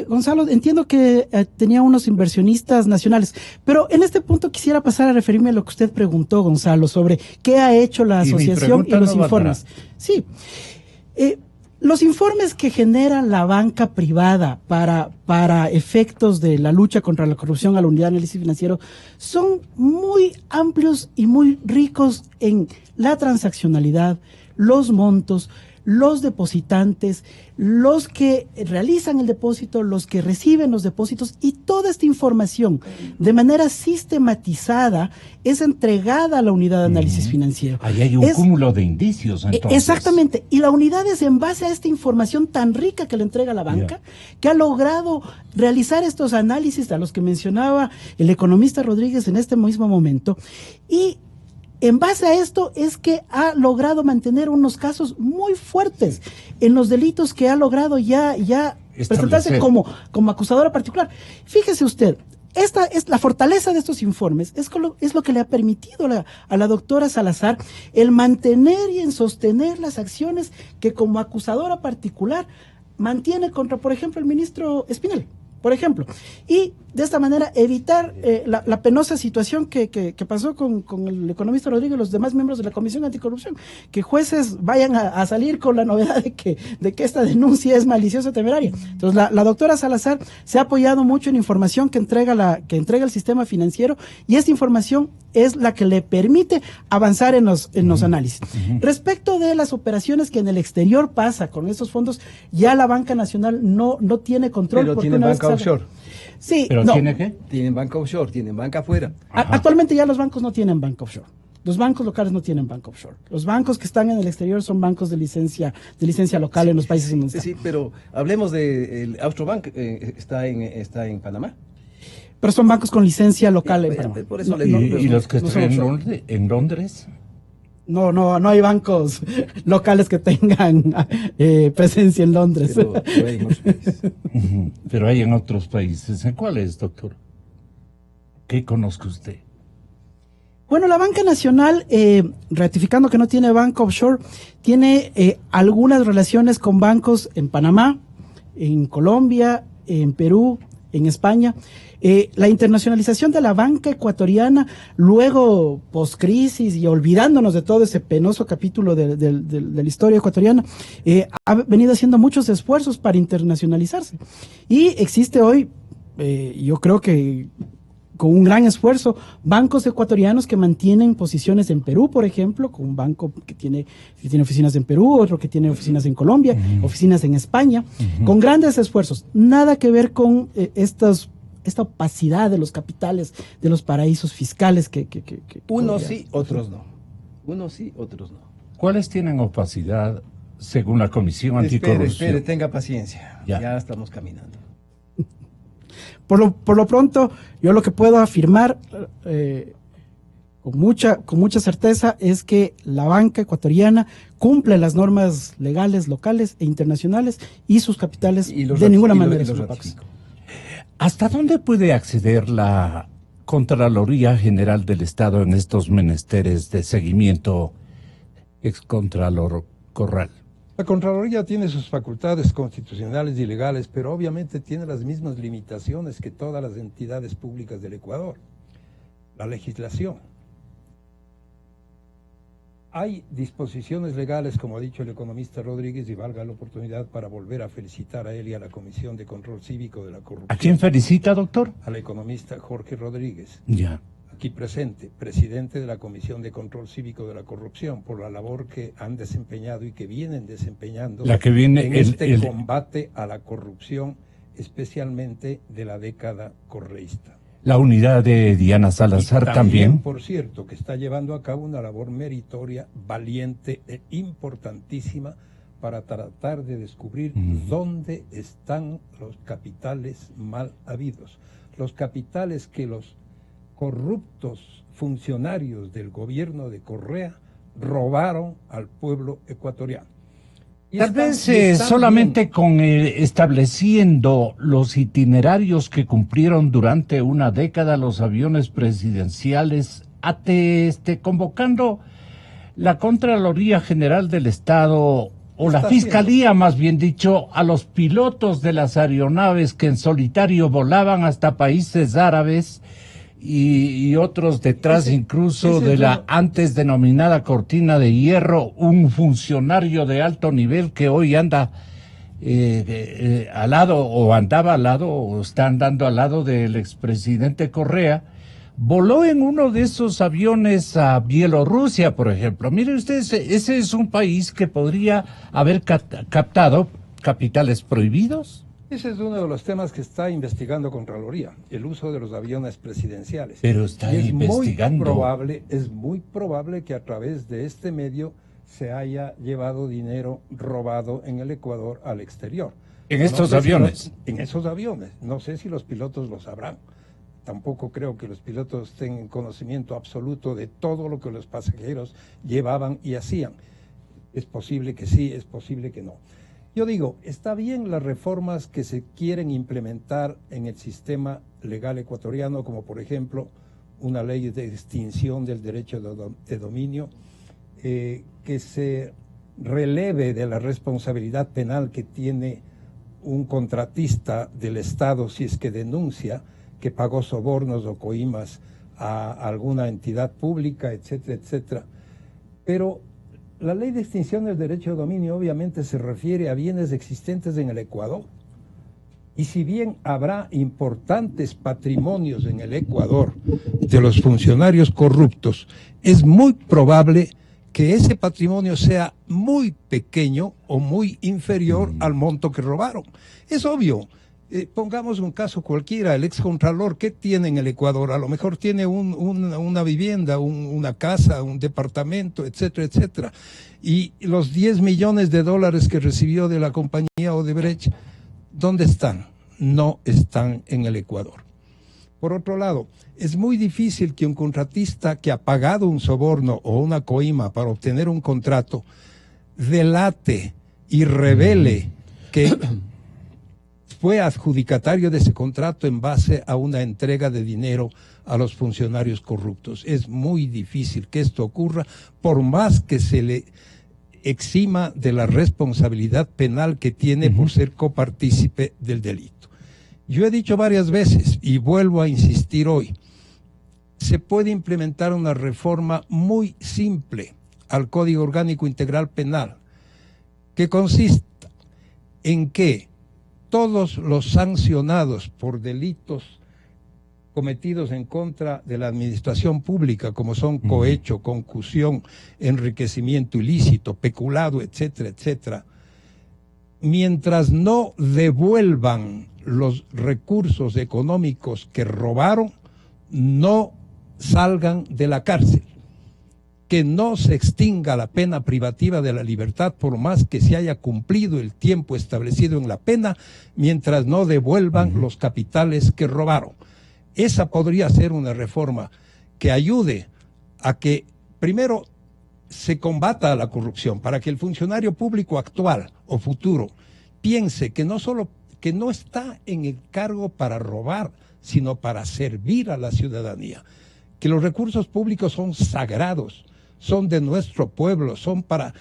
Gonzalo, entiendo que tenía unos inversionistas nacionales, pero en este punto quisiera pasar a referirme a lo que usted preguntó, Gonzalo, sobre qué ha hecho la asociación y los informes. Sí. Los informes que genera la banca privada para efectos de la lucha contra la corrupción a la Unidad de Análisis Financiero son muy amplios y muy ricos en la transaccionalidad, los montos, los depositantes, los que realizan el depósito, los que reciben los depósitos, y toda esta información de manera sistematizada es entregada a la Unidad de Análisis Financiero. Ahí hay un cúmulo de indicios, entonces. Exactamente, y la unidad es en base a esta información tan rica que le entrega la banca, que ha logrado realizar estos análisis a los que mencionaba el economista Rodríguez en este mismo momento, y en base a esto es que ha logrado mantener unos casos muy fuertes en los delitos que ha logrado ya presentarse como acusadora particular. Fíjese usted, esta es la fortaleza de estos informes, es lo que le ha permitido a la doctora Salazar el mantener y en sostener las acciones que como acusadora particular mantiene contra, por ejemplo, el ministro Espinel, por ejemplo, y de esta manera evitar la penosa situación que pasó con el economista Rodríguez y los demás miembros de la Comisión Anticorrupción, que jueces vayan a salir con la novedad de que esta denuncia es maliciosa y temeraria. Entonces la doctora Salazar se ha apoyado mucho en información que entrega el sistema financiero, y esta información es la que le permite avanzar en los análisis. Respecto de las operaciones que en el exterior pasa con estos fondos, ya la banca nacional no tiene control. Pero tiene banca offshore. Sí, ¿pero tiene qué? Tienen banca offshore, tienen banca afuera. Actualmente ya los bancos no tienen banca offshore. Los bancos locales no tienen banca offshore. Los bancos que están en el exterior son bancos de licencia local en los países en donde están. Sí, pero hablemos del Austrobank, está en Panamá. Pero son bancos con licencia local en Panamá. Por eso ¿Y los que están en Londres? No hay bancos locales que tengan presencia en Londres. Pero hay en otros países. ¿En cuáles, doctor? ¿Qué conozca usted? Bueno, la banca nacional, ratificando que no tiene banca offshore, tiene algunas relaciones con bancos en Panamá, en Colombia, en Perú, en España. La internacionalización de la banca ecuatoriana, luego post-crisis y olvidándonos de todo ese penoso capítulo de la historia ecuatoriana, ha venido haciendo muchos esfuerzos para internacionalizarse. Y existe hoy, yo creo que con un gran esfuerzo, bancos ecuatorianos que mantienen posiciones en Perú, por ejemplo, con un banco que tiene oficinas en Perú, otro que tiene oficinas en Colombia, oficinas en España, con grandes esfuerzos. Nada que ver con esta opacidad de los capitales, de los paraísos fiscales que unos sí, otros no. Unos sí, otros no. ¿Cuáles tienen opacidad según la Comisión Anticorrupción? Espere, tenga paciencia. Ya estamos caminando. Por lo pronto, yo lo que puedo afirmar con mucha certeza es que la banca ecuatoriana cumple las normas legales, locales e internacionales, y sus capitales de ninguna manera son opacos. ¿Hasta dónde puede acceder la Contraloría General del Estado en estos menesteres de seguimiento, excontralor Corral? La Contraloría tiene sus facultades constitucionales y legales, pero obviamente tiene las mismas limitaciones que todas las entidades públicas del Ecuador. La legislación. Hay disposiciones legales, como ha dicho el economista Rodríguez, y valga la oportunidad para volver a felicitar a él y a la Comisión de Control Cívico de la Corrupción. ¿A quién felicita, doctor? Al economista Jorge Rodríguez. Ya. Aquí presente, presidente de la Comisión de Control Cívico de la Corrupción, por la labor que han desempeñado y que vienen desempeñando en este combate a la corrupción, especialmente de la década correísta. La unidad de Diana Salazar también. Por cierto, que está llevando a cabo una labor meritoria, valiente e importantísima para tratar de descubrir dónde están los capitales mal habidos, los capitales que los corruptos funcionarios del gobierno de Correa robaron al pueblo ecuatoriano. Tal vez solamente con estableciendo los itinerarios que cumplieron durante una década los aviones presidenciales, convocando la Contraloría General del Estado, o la Fiscalía más bien dicho, a los pilotos de las aeronaves que en solitario volaban hasta países árabes y otros detrás incluso de la antes denominada cortina de hierro, un funcionario de alto nivel que hoy anda al lado, o andaba al lado, o está andando al lado del expresidente Correa, voló en uno de esos aviones a Bielorrusia, por ejemplo. Mire usted, ese es un país que podría haber captado capitales prohibidos. Ese es uno de los temas que está investigando Contraloría, el uso de los aviones presidenciales. Pero está investigando. Es muy probable que a través de este medio se haya llevado dinero robado en el Ecuador al exterior. ¿En estos aviones? En esos aviones. No sé si los pilotos lo sabrán. Tampoco creo que los pilotos tengan conocimiento absoluto de todo lo que los pasajeros llevaban y hacían. Es posible que sí, es posible que no. Yo digo, está bien las reformas que se quieren implementar en el sistema legal ecuatoriano, como por ejemplo una ley de extinción del derecho de dominio, que se releve de la responsabilidad penal que tiene un contratista del Estado si es que denuncia que pagó sobornos o coimas a alguna entidad pública, etcétera, etcétera. Pero la ley de extinción del derecho de dominio obviamente se refiere a bienes existentes en el Ecuador. Y si bien habrá importantes patrimonios en el Ecuador de los funcionarios corruptos, es muy probable que ese patrimonio sea muy pequeño o muy inferior al monto que robaron. Es obvio. Pongamos un caso cualquiera, el excontralor, ¿qué tiene en el Ecuador? A lo mejor tiene una vivienda, una casa, un departamento, etcétera, etcétera. Y los 10 millones de dólares que recibió de la compañía Odebrecht, ¿dónde están? No están en el Ecuador. Por otro lado, es muy difícil que un contratista que ha pagado un soborno o una coima para obtener un contrato delate y revele que fue adjudicatario de ese contrato en base a una entrega de dinero a los funcionarios corruptos. Es muy difícil que esto ocurra, por más que se le exima de la responsabilidad penal que tiene por ser copartícipe del delito. Yo he dicho varias veces y vuelvo a insistir hoy, se puede implementar una reforma muy simple al Código Orgánico Integral Penal, que consista en que todos los sancionados por delitos cometidos en contra de la administración pública, como son cohecho, concusión, enriquecimiento ilícito, peculado, etcétera, etcétera, mientras no devuelvan los recursos económicos que robaron, no salgan de la cárcel. Que no se extinga la pena privativa de la libertad por más que se haya cumplido el tiempo establecido en la pena, mientras no devuelvan los capitales que robaron. Esa podría ser una reforma que ayude a que, primero, se combata la corrupción, para que el funcionario público actual o futuro piense que no está en el cargo para robar, sino para servir a la ciudadanía, que los recursos públicos son sagrados, son de nuestro pueblo, son para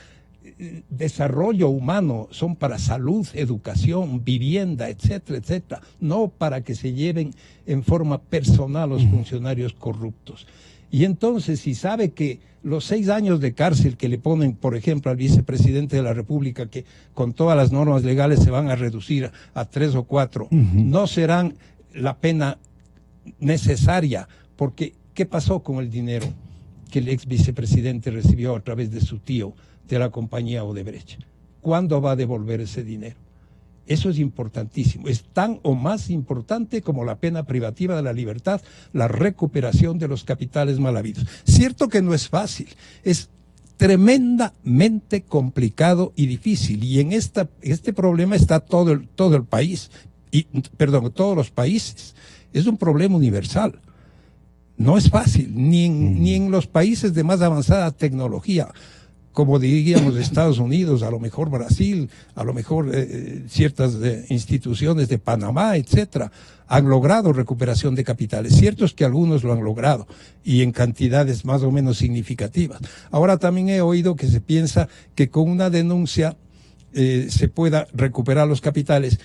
desarrollo humano, son para salud, educación, vivienda, etcétera, etcétera, no para que se lleven en forma personal los funcionarios corruptos. Y entonces, si sabe que los 6 años de cárcel que le ponen, por ejemplo, al vicepresidente de la República, que con todas las normas legales se van a reducir a 3 o 4, no serán la pena necesaria, porque ¿qué pasó con el dinero que el ex vicepresidente recibió a través de su tío de la compañía Odebrecht? ¿Cuándo va a devolver ese dinero? Eso es importantísimo. Es tan o más importante como la pena privativa de la libertad, la recuperación de los capitales mal habidos. Cierto que no es fácil, es tremendamente complicado y difícil. Y en este problema está todo el país, todos los países. Es un problema universal. No es fácil, ni en los países de más avanzada tecnología, como diríamos Estados Unidos, a lo mejor Brasil, a lo mejor ciertas instituciones de Panamá, etcétera, han logrado recuperación de capitales. Cierto es que algunos lo han logrado y en cantidades más o menos significativas. Ahora también he oído que se piensa que con una denuncia se pueda recuperar los capitales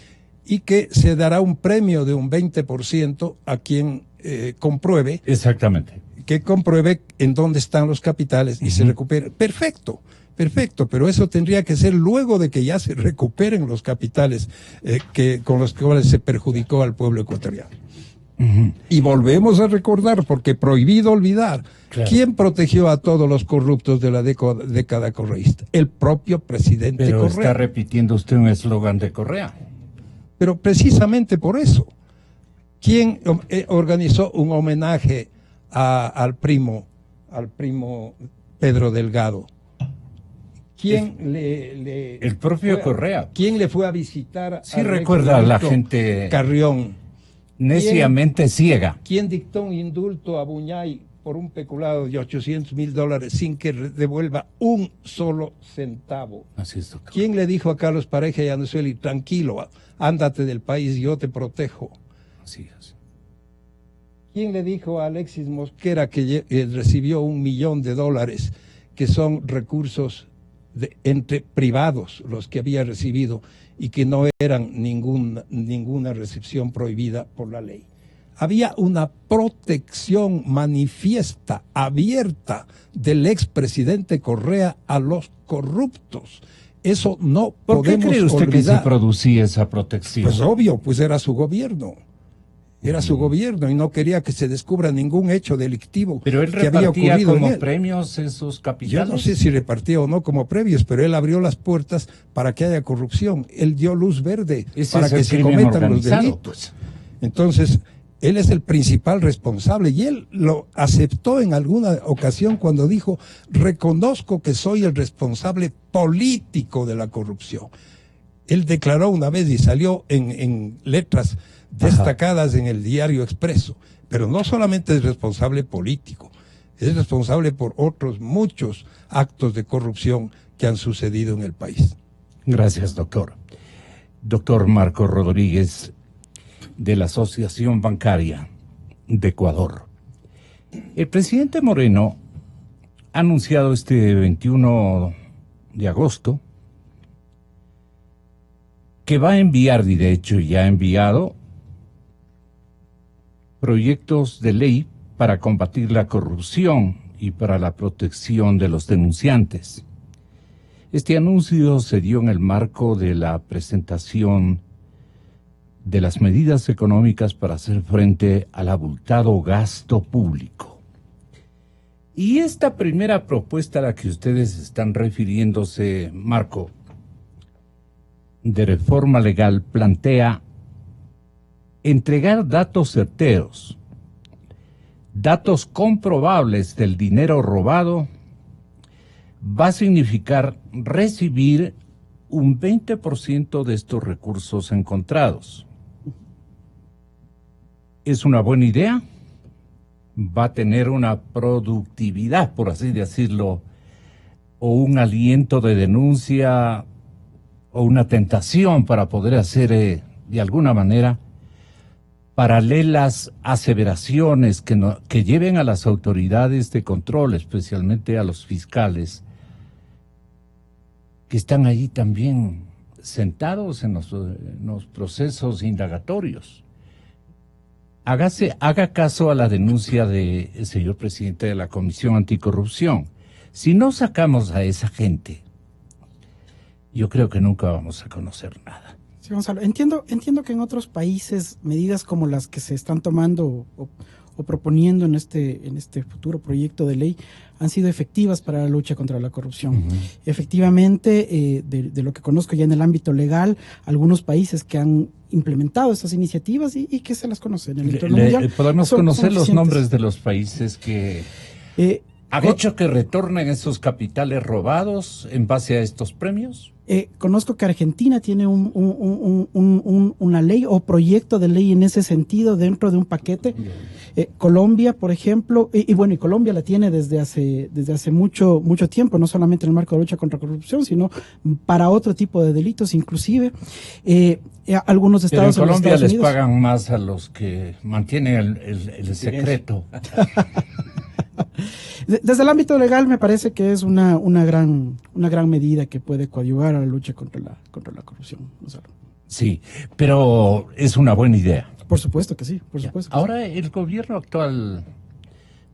y que se dará un premio de un 20% a quien compruebe. Exactamente. Que compruebe en dónde están los capitales y se recupere. Perfecto, pero eso tendría que ser luego de que ya se recuperen los capitales con los cuales se perjudicó al pueblo ecuatoriano. Y volvemos a recordar, porque prohibido olvidar, claro, ¿quién protegió a todos los corruptos de la década correísta? El propio presidente Correa. Pero está repitiendo usted un eslogan de Correa. Pero precisamente por eso, ¿quién organizó un homenaje al primo Pedro Delgado? ¿Quién el propio Correa. ¿Quién le fue a visitar? Sí, recuerda a la gente Carrión. Neciamente ciega. ¿Quién dictó un indulto a Buñay por un peculado de $800,000 sin que devuelva un solo centavo? Así es, doctor. ¿Quién le dijo a Carlos Pareja y a Anzueli, tranquilo, ándate del país, yo te protejo? Así es. ¿Quién le dijo a Alexis Mosquera que recibió $1 millón, que son recursos entre privados los que había recibido y que no eran ninguna recepción prohibida por la ley? Había una protección manifiesta, abierta, del expresidente Correa a los corruptos. Eso no podemos olvidar. ¿Por qué cree usted que se producía esa protección? Pues obvio, pues era su gobierno. Era su gobierno y no quería que se descubra ningún hecho delictivo. Pero él que había repartía ocurrido como premios esos capitales. Yo no sé si repartía o no como premios, pero él abrió las puertas para que haya corrupción. Él dio luz verde para que se cometan los delitos. Pues. Entonces, él es el principal responsable y él lo aceptó en alguna ocasión cuando dijo: reconozco que soy el responsable político de la corrupción. Él declaró una vez y salió en letras destacadas en el Diario Expreso, pero no solamente es responsable político, es responsable por otros muchos actos de corrupción que han sucedido en el país. Gracias, doctor. Doctor Marco Rodríguez, de la Asociación Bancaria de Ecuador. El presidente Moreno ha anunciado este 21 de agosto que va a enviar, y de hecho ya ha enviado, proyectos de ley para combatir la corrupción y para la protección de los denunciantes. Este anuncio se dio en el marco de la presentación de las medidas económicas para hacer frente al abultado gasto público. Y esta primera propuesta a la que ustedes están refiriéndose, Marco, de reforma legal, plantea entregar datos certeros, datos comprobables del dinero robado, va a significar recibir un 20% de estos recursos encontrados. ¿Es una buena idea? ¿Va a tener una productividad, por así decirlo, o un aliento de denuncia, o una tentación para poder hacer, de alguna manera, paralelas aseveraciones que lleven a las autoridades de control, especialmente a los fiscales, que están allí también sentados en los procesos indagatorios? Haga caso a la denuncia del señor presidente de la Comisión Anticorrupción. Si no sacamos a esa gente, yo creo que nunca vamos a conocer nada. Sí, Gonzalo, entiendo que en otros países medidas como las que se están tomando o proponiendo en este futuro proyecto de ley han sido efectivas para la lucha contra la corrupción. Efectivamente, de lo que conozco ya en el ámbito legal, algunos países que han implementado estas iniciativas y que se las conocen en el entorno mundial. ¿Podemos conocer los nombres de los países que ¿Han hecho que retornen esos capitales robados en base a estos premios? Conozco que Argentina tiene una ley o proyecto de ley en ese sentido dentro de un paquete. Colombia, por ejemplo, y Colombia la tiene desde hace mucho tiempo, no solamente en el marco de lucha contra la corrupción, sino para otro tipo de delitos, inclusive. Algunos estados. Pero en Colombia les pagan más a los que mantienen el secreto. Desde el ámbito legal me parece que es una gran medida que puede coadyuvar a la lucha contra la corrupción. Sí, pero es una buena idea. Por supuesto que sí, por supuesto. Ahora el gobierno actual,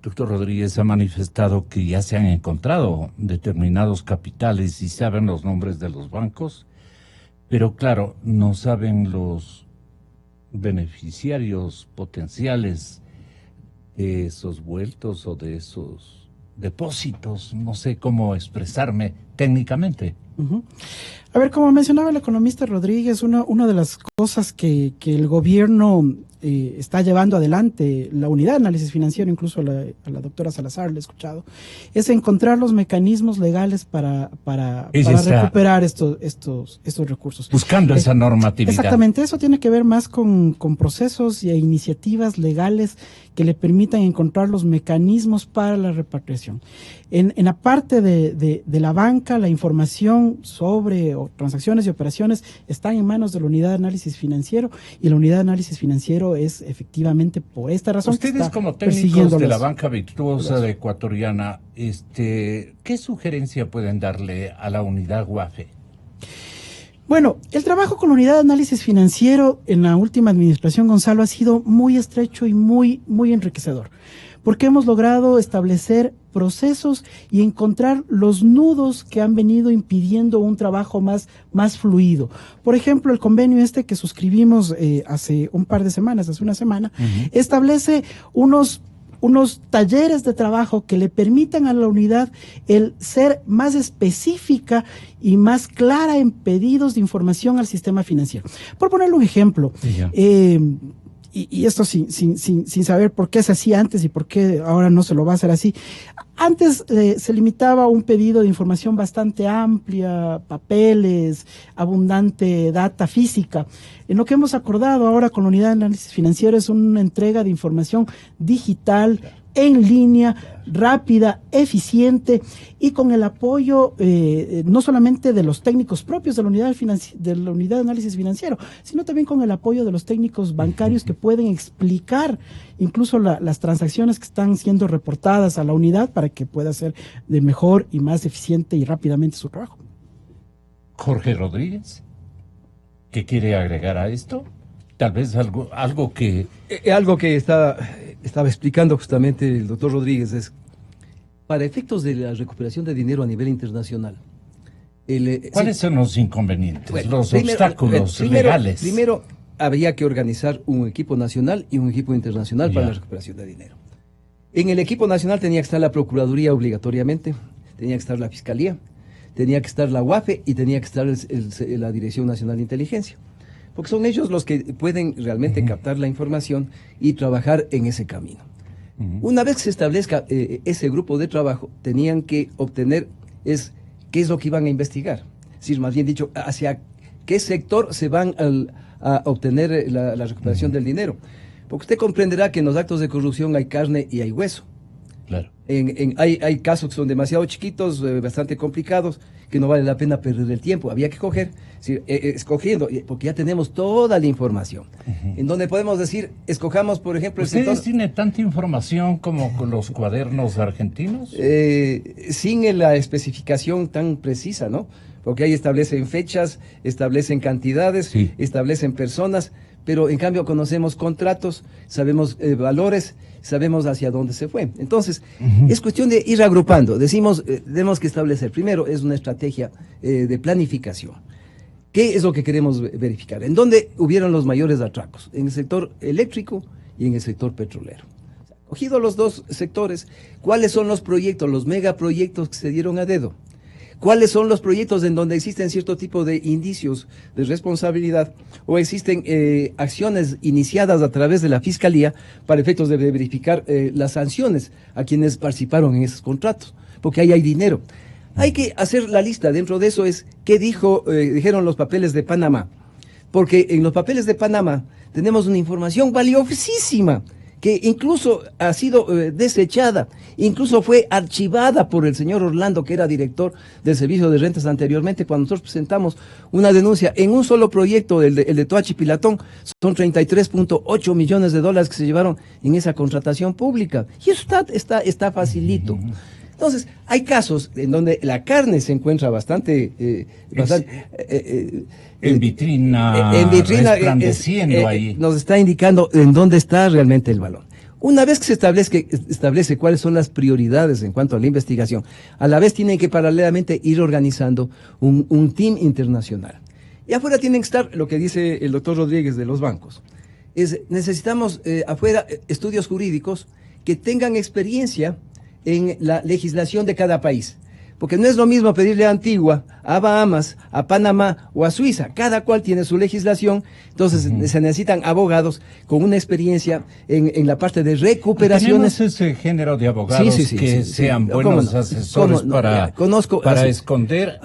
doctor Rodríguez, ha manifestado que ya se han encontrado determinados capitales y saben los nombres de los bancos, pero claro, no saben los beneficiarios potenciales de esos vueltos o de esos depósitos, no sé cómo expresarme técnicamente. Uh-huh. A ver, como mencionaba el economista Rodríguez, una de las cosas que el gobierno está llevando adelante, la unidad de análisis financiero, incluso a la doctora Salazar le he escuchado, es encontrar los mecanismos legales para recuperar estos recursos. Buscando esa normatividad. Exactamente, eso tiene que ver más con procesos e iniciativas legales que le permitan encontrar los mecanismos para la repatriación. En la parte de la banca, la información sobre transacciones y operaciones están en manos de la unidad de análisis financiero, y la unidad de análisis financiero es efectivamente por esta razón. Ustedes como técnicos de la banca virtuosa de ecuatoriana, ¿qué sugerencia pueden darle a la unidad UAFE? Bueno, el trabajo con la unidad de análisis financiero en la última administración, Gonzalo, ha sido muy estrecho y muy enriquecedor, porque hemos logrado establecer procesos y encontrar los nudos que han venido impidiendo un trabajo más fluido. Por ejemplo, el convenio que suscribimos hace un par de semanas, hace una semana, establece unos talleres de trabajo que le permitan a la unidad el ser más específica y más clara en pedidos de información al sistema financiero. Por ponerle un ejemplo, y esto sin saber por qué se hacía antes y por qué ahora no se lo va a hacer así. Antes se limitaba a un pedido de información bastante amplia, papeles, abundante data física. En lo que hemos acordado ahora con la unidad de análisis financiero es una entrega de información digital, en línea, rápida, eficiente y con el apoyo no solamente de los técnicos propios de la unidad de análisis financiero, sino también con el apoyo de los técnicos bancarios que pueden explicar incluso las transacciones que están siendo reportadas a la unidad para que pueda hacer de mejor y más eficiente y rápidamente su trabajo. Jorge Rodríguez, ¿qué quiere agregar a esto? Tal vez algo que... Algo que estaba explicando justamente el doctor Rodríguez es, para efectos de la recuperación de dinero a nivel internacional. ¿Cuáles son los inconvenientes, los obstáculos legales? Primero, habría que organizar un equipo nacional y un equipo internacional para la recuperación de dinero. En el equipo nacional tenía que estar la Procuraduría obligatoriamente, tenía que estar la Fiscalía, tenía que estar la UAFE y tenía que estar la Dirección Nacional de Inteligencia. Porque son ellos los que pueden realmente captar la información y trabajar en ese camino. Una vez que se establezca ese grupo de trabajo, tenían que obtener qué es lo que iban a investigar. Es decir, más bien dicho, hacia qué sector se van a obtener la recuperación del dinero. Porque usted comprenderá que en los actos de corrupción hay carne y hay hueso. Claro. Hay casos que son demasiado chiquitos, bastante complicados, que no vale la pena perder el tiempo. Había que escogiendo, porque ya tenemos toda la información. En donde podemos decir, escojamos, por ejemplo... ¿Ustedes tienen tanta información como con los cuadernos argentinos? Sin la especificación tan precisa, ¿no? Porque ahí establecen fechas, establecen cantidades, establecen personas, pero en cambio conocemos contratos, sabemos valores, sabemos hacia dónde se fue. Entonces, es cuestión de ir agrupando. Decimos, tenemos que establecer, primero es una estrategia de planificación. ¿Qué es lo que queremos verificar? ¿En dónde hubieron los mayores atracos? En el sector eléctrico y en el sector petrolero. Cogido los dos sectores, ¿cuáles son los proyectos, los megaproyectos que se dieron a dedo? cuáles son los proyectos en donde existen cierto tipo de indicios de responsabilidad o existen acciones iniciadas a través de la Fiscalía para efectos de verificar las sanciones a quienes participaron en esos contratos, porque ahí hay dinero. Hay que hacer la lista. Dentro de eso es qué dijeron los papeles de Panamá, porque en los papeles de Panamá tenemos una información valiosísima que incluso ha sido desechada, incluso fue archivada por el señor Orlando, que era director del Servicio de Rentas anteriormente, cuando nosotros presentamos una denuncia en un solo proyecto, el de Toachi Pilatón, son 33.8 millones de dólares que se llevaron en esa contratación pública. Y eso está facilito. Entonces, hay casos en donde la carne se encuentra bastante en vitrina, resplandeciendo ahí. Nos está indicando en dónde está realmente el balón. Una vez que se establece cuáles son las prioridades en cuanto a la investigación, a la vez tienen que paralelamente ir organizando un team internacional. Y afuera tienen que estar, lo que dice el doctor Rodríguez de los bancos, necesitamos afuera estudios jurídicos que tengan experiencia en la legislación de cada país. Porque no es lo mismo pedirle a Antigua, a Bahamas, a Panamá o a Suiza. Cada cual tiene su legislación, entonces se necesitan abogados con una experiencia en la parte de recuperaciones. Tenemos ese género de abogados que sean buenos asesores para esconder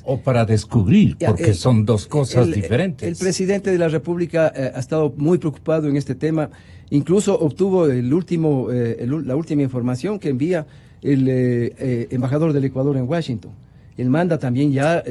o para descubrir, porque son dos cosas diferentes. El presidente de la República ha estado muy preocupado en este tema. Incluso obtuvo la última información que envía el embajador del Ecuador en Washington. Él manda también ya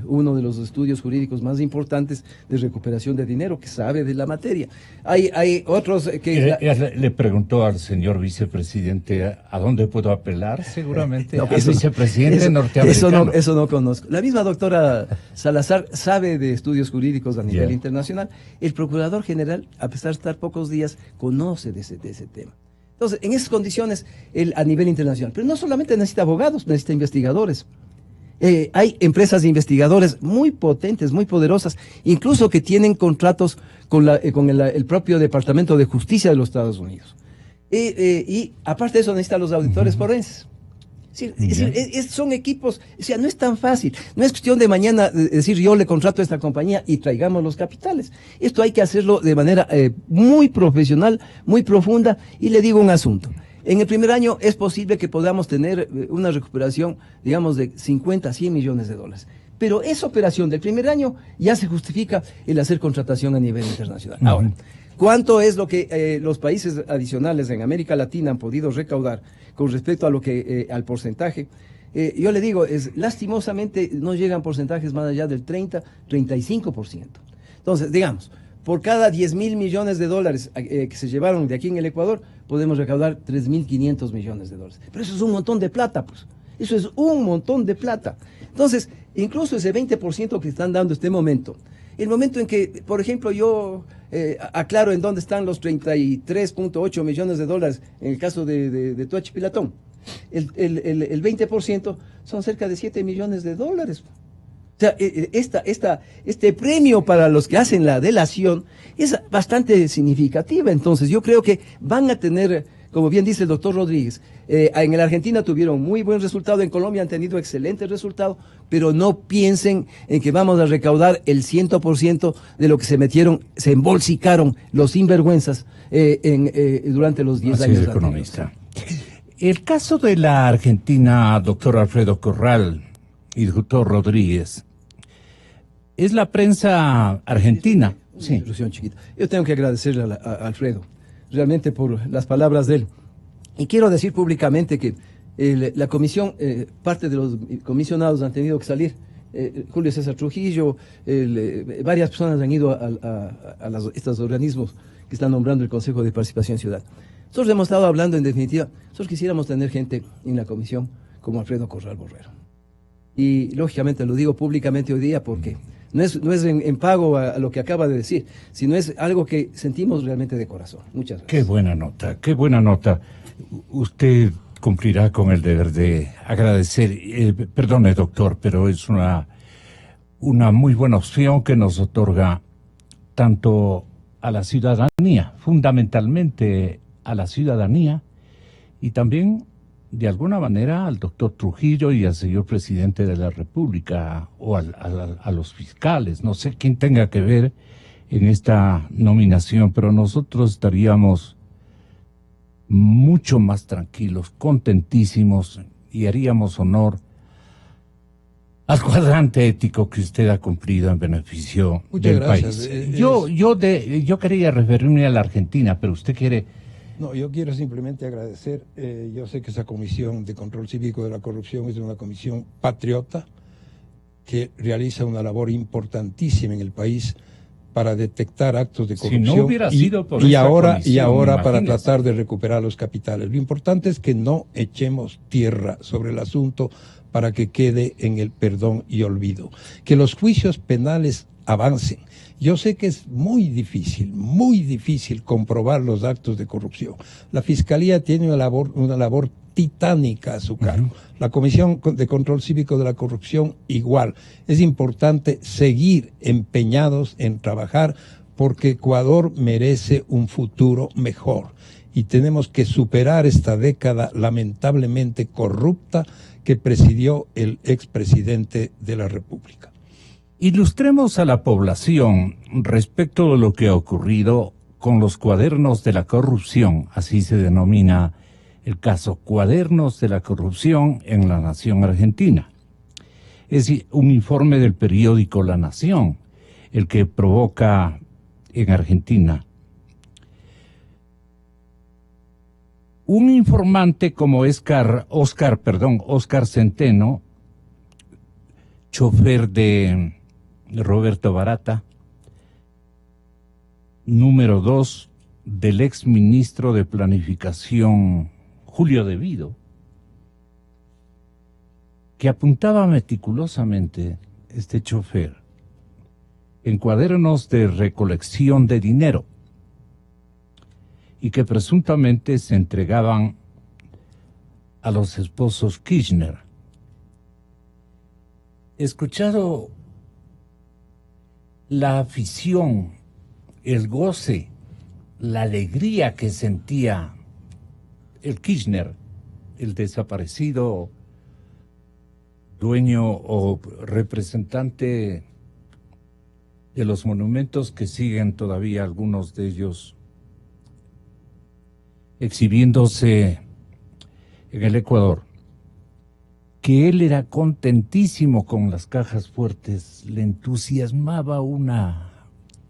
uno de los estudios jurídicos más importantes de recuperación de dinero, que sabe de la materia. Hay otros que... Le preguntó al señor vicepresidente a dónde puedo apelar, seguramente al vicepresidente norteamericano. Eso no conozco. La misma doctora Salazar sabe de estudios jurídicos a nivel internacional. El procurador general, a pesar de estar pocos días, conoce de ese tema. Entonces, en esas condiciones, él a nivel internacional, pero no solamente necesita abogados, necesita investigadores. Hay empresas de investigadores muy potentes, muy poderosas, incluso que tienen contratos con el propio Departamento de Justicia de los Estados Unidos. Y aparte de eso, necesitan los auditores forenses. Son equipos, o sea, no es tan fácil. No es cuestión de mañana decir yo le contrato a esta compañía y traigamos los capitales. Esto hay que hacerlo de manera muy profesional, muy profunda. Y le digo un asunto. En el primer año es posible que podamos tener una recuperación, digamos, de 50 a 100 millones de dólares. Pero esa operación del primer año ya se justifica el hacer contratación a nivel internacional. Ahora, ¿cuánto es lo que los países adicionales en América Latina han podido recaudar con respecto a lo que al porcentaje? Yo le digo, lastimosamente no llegan porcentajes más allá del 30-35%. Entonces, digamos, por cada 10.000 millones de dólares que se llevaron de aquí en el Ecuador, podemos recaudar 3.500 millones de dólares. Pero eso es un montón de plata, pues. Eso es un montón de plata. Entonces, incluso ese 20% que están dando este momento, el momento en que, por ejemplo, yo aclaro en dónde están los 33.8 millones de dólares en el caso de Toachi Pilatón. El 20% son cerca de 7 millones de dólares. O sea, este premio para los que hacen la delación es bastante significativa. Entonces, yo creo que van a tener, como bien dice el doctor Rodríguez, en la Argentina tuvieron muy buen resultado, en Colombia han tenido excelentes resultados, pero no piensen en que vamos a recaudar el 100% de lo que se embolsicaron los sinvergüenzas durante los 10 años. Economista. El caso de la Argentina, doctor Alfredo Corral y doctor Rodríguez, es la prensa argentina. Sí. Yo tengo que agradecerle a Alfredo, realmente por las palabras de él. Y quiero decir públicamente que la comisión, parte de los comisionados han tenido que salir. Julio César Trujillo, varias personas han ido a estos organismos que están nombrando el Consejo de Participación Ciudadana. Nosotros hemos estado hablando, en definitiva, nosotros quisiéramos tener gente en la comisión como Alfredo Corral Borrero. Y lógicamente lo digo públicamente hoy día porque no es en pago a lo que acaba de decir, sino es algo que sentimos realmente de corazón. Muchas gracias. Qué buena nota, qué buena nota. Usted cumplirá con el deber de agradecer. Perdone, doctor, pero es una muy buena opción que nos otorga tanto a la ciudadanía, fundamentalmente a la ciudadanía, y también de alguna manera al doctor Trujillo y al señor presidente de la República o a los fiscales. No sé quién tenga que ver en esta nominación, pero nosotros estaríamos mucho más tranquilos, contentísimos y haríamos honor al cuadrante ético que usted ha cumplido en beneficio del país. Yo quería referirme a la Argentina, pero usted quiere... No, yo quiero simplemente agradecer. Yo sé que esa Comisión de Control Cívico de la Corrupción es una comisión patriota que realiza una labor importantísima en el país para detectar actos de corrupción. Si no hubiera sido por y esta ahora comisión, para tratar de recuperar los capitales. Lo importante es que no echemos tierra sobre el asunto para que quede en el perdón y olvido. Que los juicios penales avancen. Yo sé que es muy difícil comprobar los actos de corrupción. La Fiscalía tiene una labor titánica a su cargo. La Comisión de Control Cívico de la Corrupción igual. Es importante seguir empeñados en trabajar porque Ecuador merece un futuro mejor. Y tenemos que superar esta década lamentablemente corrupta que presidió el expresidente de la República. Ilustremos a la población respecto de lo que ha ocurrido con los cuadernos de la corrupción, así se denomina el caso, cuadernos de la corrupción en la Nación Argentina. Es un informe del periódico La Nación, el que provoca en Argentina un informante como Óscar Centeno, chofer de Roberto Barata, número 2 del ex ministro de Planificación Julio De Vido, que apuntaba meticulosamente este chofer en cuadernos de recolección de dinero y que presuntamente se entregaban a los esposos Kirchner. He escuchado la afición, el goce, la alegría que sentía el Kirchner, el desaparecido dueño o representante de los monumentos que siguen todavía algunos de ellos exhibiéndose en el Ecuador, que él era contentísimo con las cajas fuertes, le entusiasmaba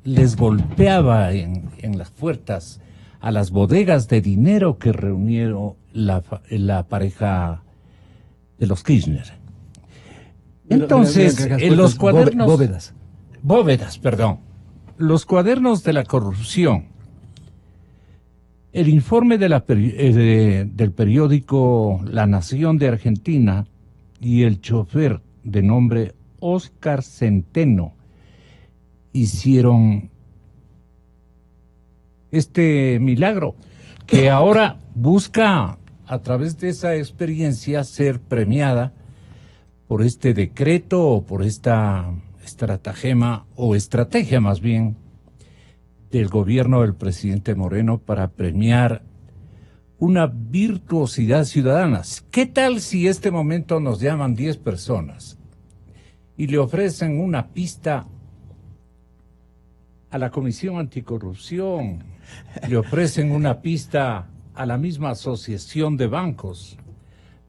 les golpeaba en las puertas a las bodegas de dinero que reunieron la pareja de los Kirchner. Entonces, en los cuadernos... Bóvedas, perdón. Los cuadernos de la corrupción. El informe del periódico La Nación de Argentina y el chofer de nombre Óscar Centeno hicieron este milagro, que ahora busca a través de esa experiencia ser premiada por este decreto o por esta estratagema o estrategia más bien del gobierno del presidente Moreno para premiar una virtuosidad ciudadana. ¿Qué tal si este momento nos llaman 10 personas y le ofrecen una pista a la Comisión Anticorrupción, le ofrecen una pista a la misma asociación de bancos,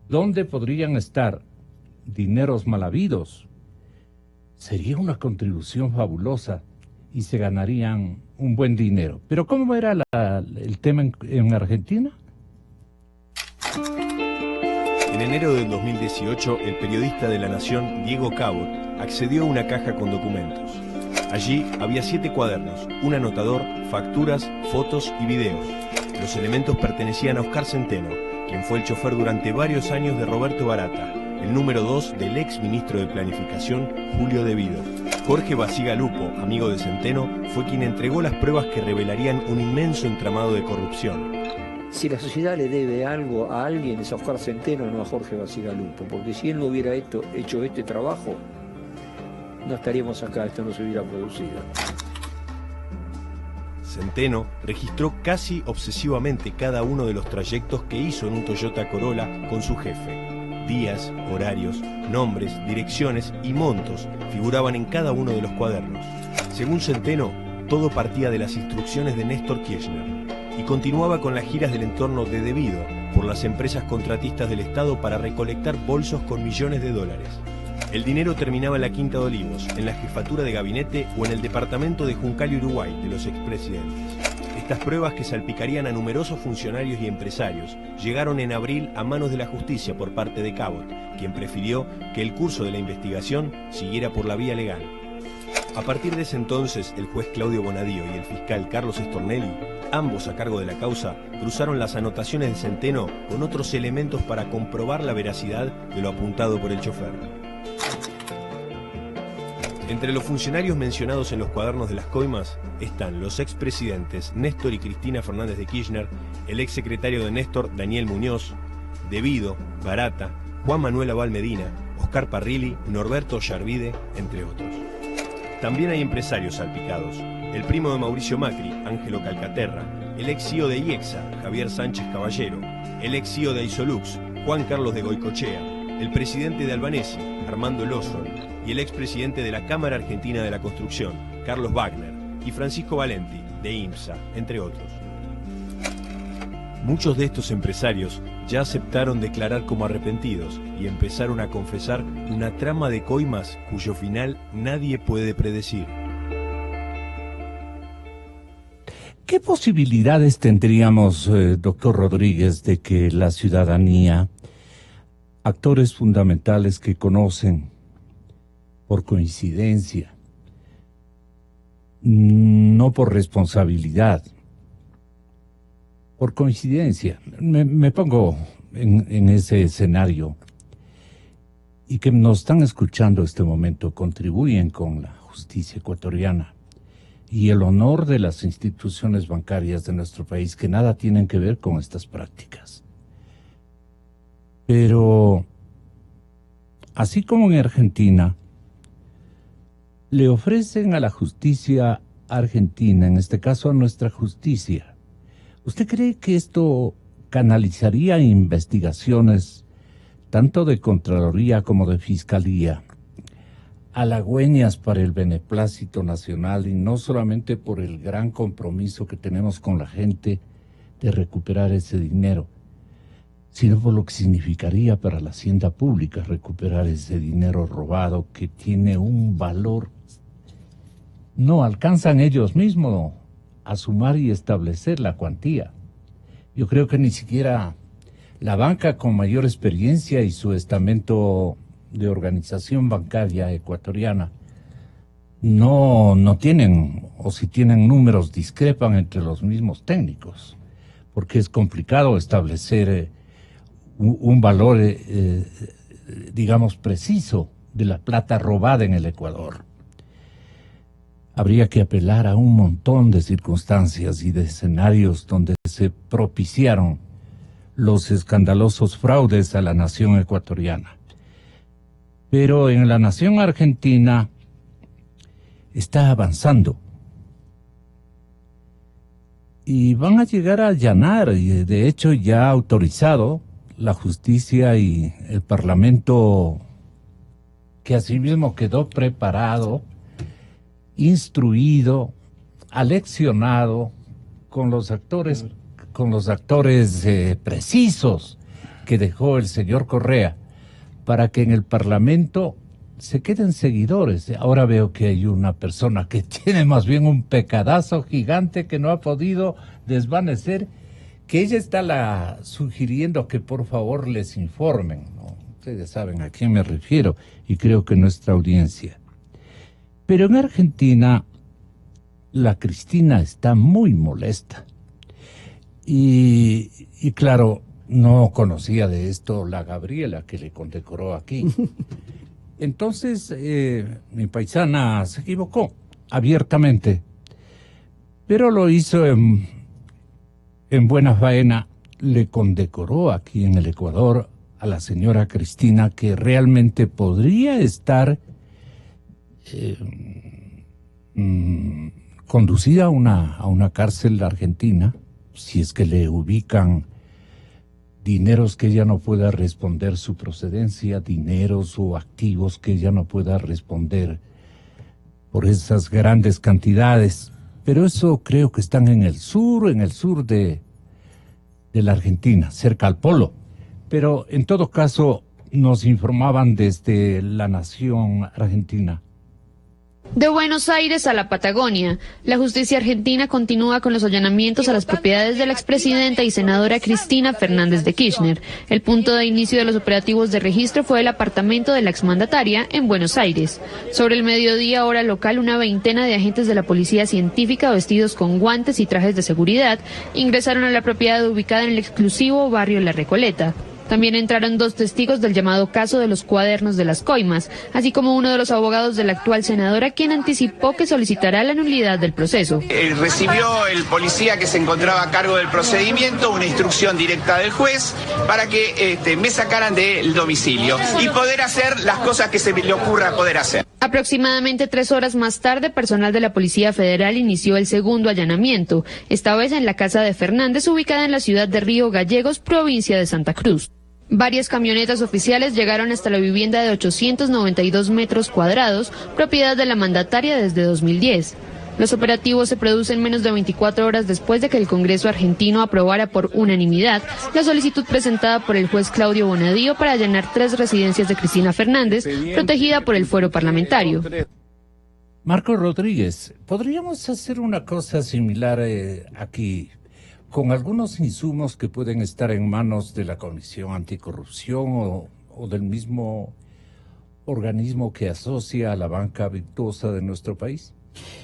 donde podrían estar dineros mal habidos? Sería una contribución fabulosa y se ganarían un buen dinero. Pero ¿cómo era el tema en Argentina? En enero del 2018, el periodista de La Nación, Diego Cabot, accedió a una caja con documentos. Allí había 7 cuadernos, un anotador, facturas, fotos y videos. Los elementos pertenecían a Óscar Centeno, quien fue el chofer durante varios años de Roberto Barata, el número 2 del ex ministro de Planificación, Julio De Vido. Jorge Bacigalupo, amigo de Centeno, fue quien entregó las pruebas que revelarían un inmenso entramado de corrupción. Si la sociedad le debe algo a alguien es a Óscar Centeno, no a Jorge Bacigalupo, porque si él no hubiera hecho este trabajo, no estaríamos acá, esto no se hubiera producido. Centeno registró casi obsesivamente cada uno de los trayectos que hizo en un Toyota Corolla con su jefe. Días, horarios, nombres, direcciones y montos figuraban en cada uno de los cuadernos. Según Centeno, todo partía de las instrucciones de Néstor Kirchner y continuaba con las giras del entorno de Debido por las empresas contratistas del Estado para recolectar bolsos con millones de dólares. El dinero terminaba en la Quinta de Olivos, en la jefatura de gabinete o en el departamento de Juncal y Uruguay de los expresidentes. Estas pruebas, que salpicarían a numerosos funcionarios y empresarios, llegaron en abril a manos de la justicia por parte de Cabot, quien prefirió que el curso de la investigación siguiera por la vía legal. A partir de ese entonces, el juez Claudio Bonadío y el fiscal Carlos Stornelli, ambos a cargo de la causa, cruzaron las anotaciones de Centeno con otros elementos para comprobar la veracidad de lo apuntado por el chofer. Entre los funcionarios mencionados en los cuadernos de las coimas están los expresidentes Néstor y Cristina Fernández de Kirchner, el exsecretario de Néstor Daniel Muñoz, Debido, Barata, Juan Manuel Abal Medina, Oscar Parrilli, Norberto Yarvide, entre otros. También hay empresarios salpicados: el primo de Mauricio Macri, Ángelo Calcaterra, el ex CEO de IEXA, Javier Sánchez Caballero, el ex CEO de Isolux, Juan Carlos de Goicochea, el presidente de Albanesi, Armando Lozol, y el expresidente de la Cámara Argentina de la Construcción, Carlos Wagner, y Francisco Valenti, de IMSA, entre otros. Muchos de estos empresarios ya aceptaron declarar como arrepentidos y empezaron a confesar una trama de coimas cuyo final nadie puede predecir. ¿Qué posibilidades tendríamos, doctor Rodríguez, de que la ciudadanía, actores fundamentales que conocen por coincidencia, no por responsabilidad, por coincidencia, me pongo en ese escenario, y que nos están escuchando en este momento, contribuyen con la justicia ecuatoriana y el honor de las instituciones bancarias de nuestro país, que nada tienen que ver con estas prácticas? Pero, así como en Argentina, le ofrecen a la justicia argentina, en este caso a nuestra justicia, ¿usted cree que esto canalizaría investigaciones tanto de Contraloría como de Fiscalía, halagüeñas para el beneplácito nacional, y no solamente por el gran compromiso que tenemos con la gente de recuperar ese dinero, sino por lo que significaría para la hacienda pública recuperar ese dinero robado, que tiene un valor? No alcanzan ellos mismos a sumar y establecer la cuantía. Yo creo que ni siquiera la banca con mayor experiencia y su estamento de organización bancaria ecuatoriana no tienen, o si tienen números, discrepan entre los mismos técnicos, porque es complicado establecer un valor, digamos, preciso de la plata robada en el Ecuador. Habría que apelar a un montón de circunstancias y de escenarios donde se propiciaron los escandalosos fraudes a la nación ecuatoriana. Pero en la nación argentina está avanzando. Y van a llegar a allanar, y de hecho ya ha autorizado la justicia y el Parlamento, que asimismo quedó preparado, instruido, aleccionado con los actores precisos que dejó el señor Correa, para que en el Parlamento se queden seguidores. Ahora veo que hay una persona que tiene más bien un pecadazo gigante que no ha podido desvanecer, que ella está sugiriendo que por favor les informen, ¿no? Ustedes saben a quién me refiero, y creo que nuestra audiencia. Pero en Argentina, la Cristina está muy molesta. Y claro, no conocía de esto la Gabriela, que le condecoró aquí. Entonces, mi paisana se equivocó abiertamente, pero lo hizo en buena faena. Le condecoró aquí en el Ecuador a la señora Cristina, que realmente podría estar conducida a una cárcel argentina, si es que le ubican dineros que ella no pueda responder su procedencia, dineros o activos que ella no pueda responder por esas grandes cantidades. Pero eso creo que están en el sur de la Argentina, cerca al polo. Pero en todo caso nos informaban desde La Nación Argentina. De Buenos Aires a la Patagonia, la justicia argentina continúa con los allanamientos a las propiedades de la expresidenta y senadora Cristina Fernández de Kirchner. El punto de inicio de los operativos de registro fue el apartamento de la exmandataria en Buenos Aires. Sobre el mediodía, hora local, una veintena de agentes de la policía científica vestidos con guantes y trajes de seguridad ingresaron a la propiedad ubicada en el exclusivo barrio La Recoleta. También entraron 2 testigos del llamado caso de los cuadernos de las coimas, así como uno de los abogados de la actual senadora, quien anticipó que solicitará la nulidad del proceso. Recibió el policía que se encontraba a cargo del procedimiento una instrucción directa del juez para que me sacaran del domicilio y poder hacer las cosas que se le ocurra poder hacer. Aproximadamente 3 horas más tarde, personal de la Policía Federal inició el segundo allanamiento, esta vez en la casa de Fernández, ubicada en la ciudad de Río Gallegos, provincia de Santa Cruz. Varias camionetas oficiales llegaron hasta la vivienda de 892 metros cuadrados, propiedad de la mandataria desde 2010. Los operativos se producen menos de 24 horas después de que el Congreso argentino aprobara por unanimidad la solicitud presentada por el juez Claudio Bonadío para allanar 3 residencias de Cristina Fernández, protegida por el fuero parlamentario. Marco Rodríguez, ¿podríamos hacer una cosa similar aquí, con algunos insumos que pueden estar en manos de la Comisión Anticorrupción o del mismo organismo que asocia a la banca virtuosa de nuestro país?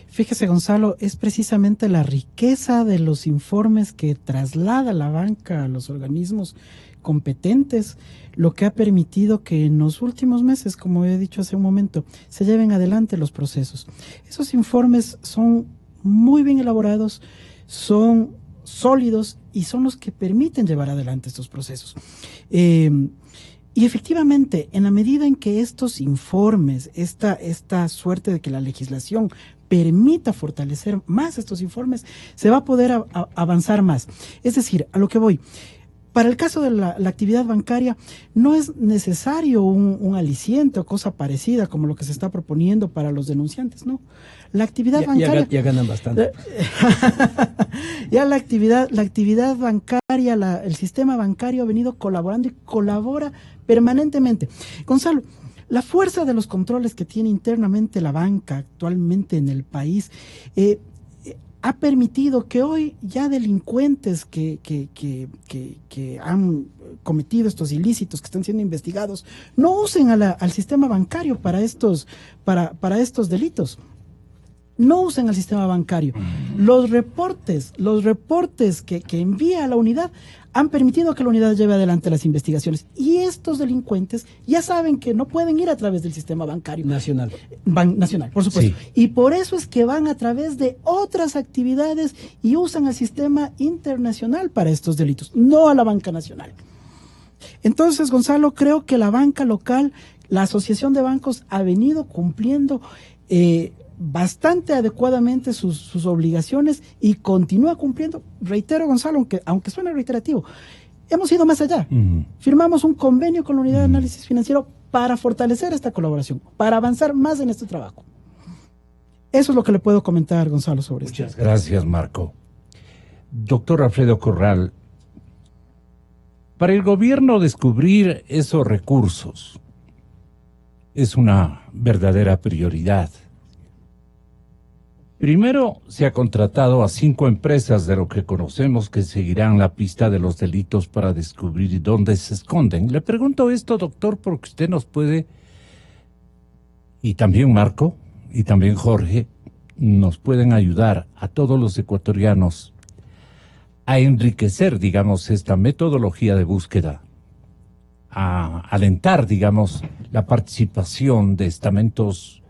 Fíjese, Gonzalo, es precisamente la riqueza de los informes que traslada la banca a los organismos competentes lo que ha permitido que en los últimos meses, como he dicho hace un momento, se lleven adelante los procesos. Esos informes son muy bien elaborados, son sólidos y son los que permiten llevar adelante estos procesos. Y efectivamente, en la medida en que estos informes, esta suerte de que la legislación permita fortalecer más estos informes, se va a poder avanzar más. Es decir, a lo que voy, para el caso de la actividad bancaria, no es necesario un aliciente o cosa parecida como lo que se está proponiendo para los denunciantes, ¿no? La actividad bancaria... Ya ganan bastante. Ya la actividad bancaria, el sistema bancario ha venido colaborando y colabora permanentemente. Gonzalo, la fuerza de los controles que tiene internamente la banca actualmente en el país ha permitido que hoy ya delincuentes que han cometido estos ilícitos, que están siendo investigados, no usen al sistema bancario para estos delitos. No usen el sistema bancario. Los reportes que envía a la unidad han permitido que la unidad lleve adelante las investigaciones. Y estos delincuentes ya saben que no pueden ir a través del sistema bancario. Nacional. Nacional, por supuesto. Sí. Y por eso es que van a través de otras actividades y usan el sistema internacional para estos delitos, no a la banca nacional. Entonces, Gonzalo, creo que la banca local, la Asociación de Bancos, ha venido cumpliendo bastante adecuadamente sus obligaciones y continúa cumpliendo. Reitero, Gonzalo, aunque suene reiterativo, hemos ido más allá. Firmamos un convenio con la Unidad de Análisis Financiero para fortalecer esta colaboración, para avanzar más en este trabajo. Eso es lo que le puedo comentar, Gonzalo, sobre esto. Muchas gracias, Marco. Doctor Alfredo Corral, para el gobierno descubrir esos recursos es una verdadera prioridad. Primero, se ha contratado a 5 empresas de lo que conocemos que seguirán la pista de los delitos para descubrir dónde se esconden. Le pregunto esto, doctor, porque usted nos puede, y también Marco, y también Jorge, nos pueden ayudar a todos los ecuatorianos a enriquecer, digamos, esta metodología de búsqueda, a alentar, digamos, la participación de estamentos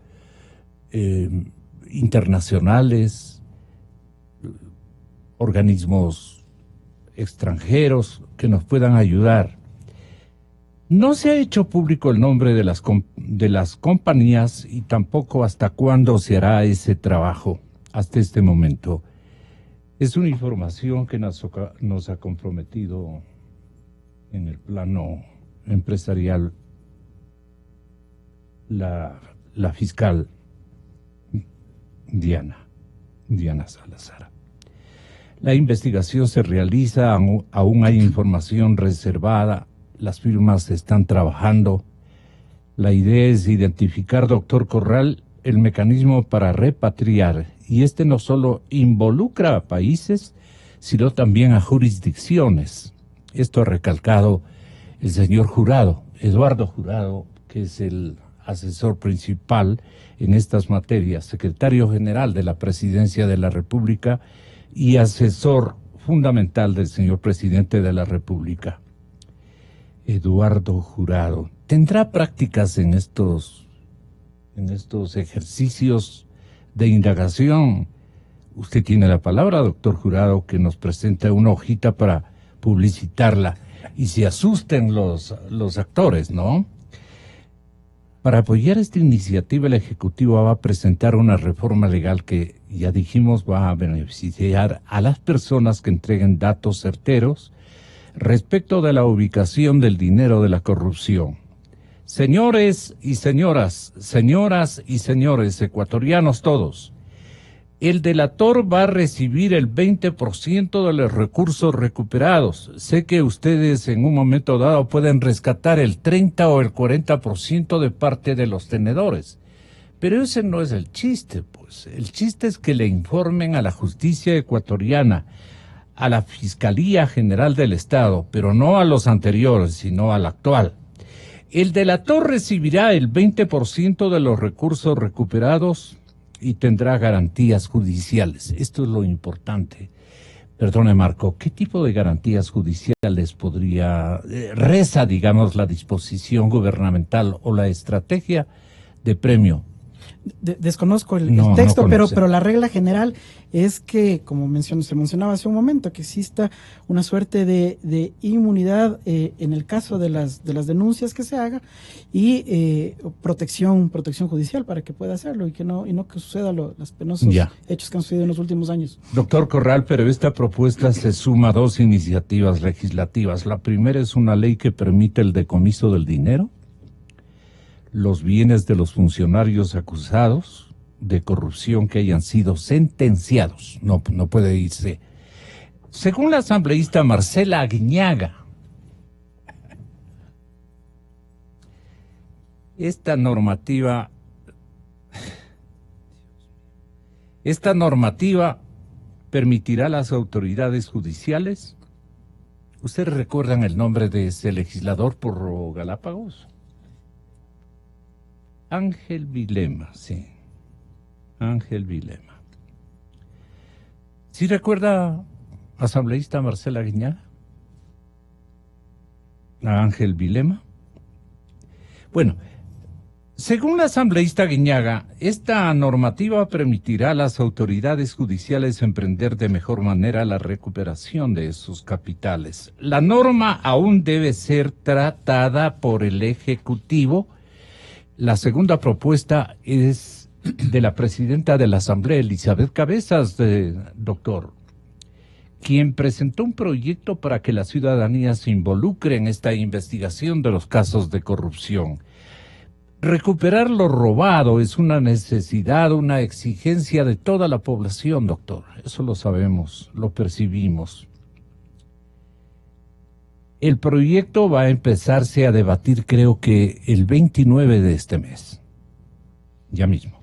internacionales, organismos extranjeros que nos puedan ayudar. No se ha hecho público el nombre de las compañías y tampoco hasta cuándo se hará ese trabajo. hasta este momento. Es una información que nos ha comprometido en el plano empresarial la fiscal Diana Salazar. La investigación se realiza, aún hay información reservada, las firmas están trabajando. La idea es identificar, doctor Corral, el mecanismo para repatriar, y este no solo involucra a países, sino también a jurisdicciones. Esto ha recalcado el señor Jurado, Eduardo Jurado, que es el asesor principal en estas materias, secretario general de la Presidencia de la República y asesor fundamental del señor presidente de la República. Eduardo Jurado, ¿tendrá prácticas en estos ejercicios de indagación? Usted tiene la palabra, doctor Jurado, que nos presenta una hojita para publicitarla y se asusten los actores, ¿no? Para apoyar esta iniciativa, el Ejecutivo va a presentar una reforma legal que, ya dijimos, va a beneficiar a las personas que entreguen datos certeros respecto de la ubicación del dinero de la corrupción. Señores y señoras, señoras y señores, ecuatorianos todos, el delator va a recibir el 20% de los recursos recuperados. Sé que ustedes en un momento dado pueden rescatar el 30 o el 40% de parte de los tenedores. Pero ese no es el chiste, pues. El chiste es que le informen a la justicia ecuatoriana, a la Fiscalía General del Estado, pero no a los anteriores, sino al actual. El delator recibirá el 20% de los recursos recuperados y tendrá garantías judiciales. Esto es lo importante. Perdone, Marco, ¿qué tipo de garantías judiciales podría reza, digamos, la disposición gubernamental o la estrategia de premio? Desconozco el texto, pero la regla general es que, como se mencionaba hace un momento, que exista una suerte de inmunidad en el caso de las denuncias que se haga y protección judicial para que pueda hacerlo y no que suceda los penosos hechos que han sucedido en los últimos años. Doctor Corral, pero esta propuesta se suma a dos iniciativas legislativas. La primera es una ley que permite el decomiso del dinero, los bienes de los funcionarios acusados de corrupción que hayan sido sentenciados. No puede irse. Según la asambleísta Marcela Aguiñaga, esta normativa permitirá a las autoridades judiciales. ¿Ustedes recuerdan el nombre de ese legislador por Galápagos? Ángel Vilema, sí. Ángel Vilema. ¿Sí recuerda, asambleísta Marcela Aguiñaga? ¿A Ángel Vilema? Bueno, según la asambleísta Aguiñaga, esta normativa permitirá a las autoridades judiciales emprender de mejor manera la recuperación de esos capitales. La norma aún debe ser tratada por el Ejecutivo. La segunda propuesta es de la presidenta de la Asamblea, Elizabeth Cabezas, doctor, quien presentó un proyecto para que la ciudadanía se involucre en esta investigación de los casos de corrupción. Recuperar lo robado es una necesidad, una exigencia de toda la población, doctor. Eso lo sabemos, lo percibimos. El proyecto va a empezarse a debatir, creo que el 29 de este mes, ya mismo.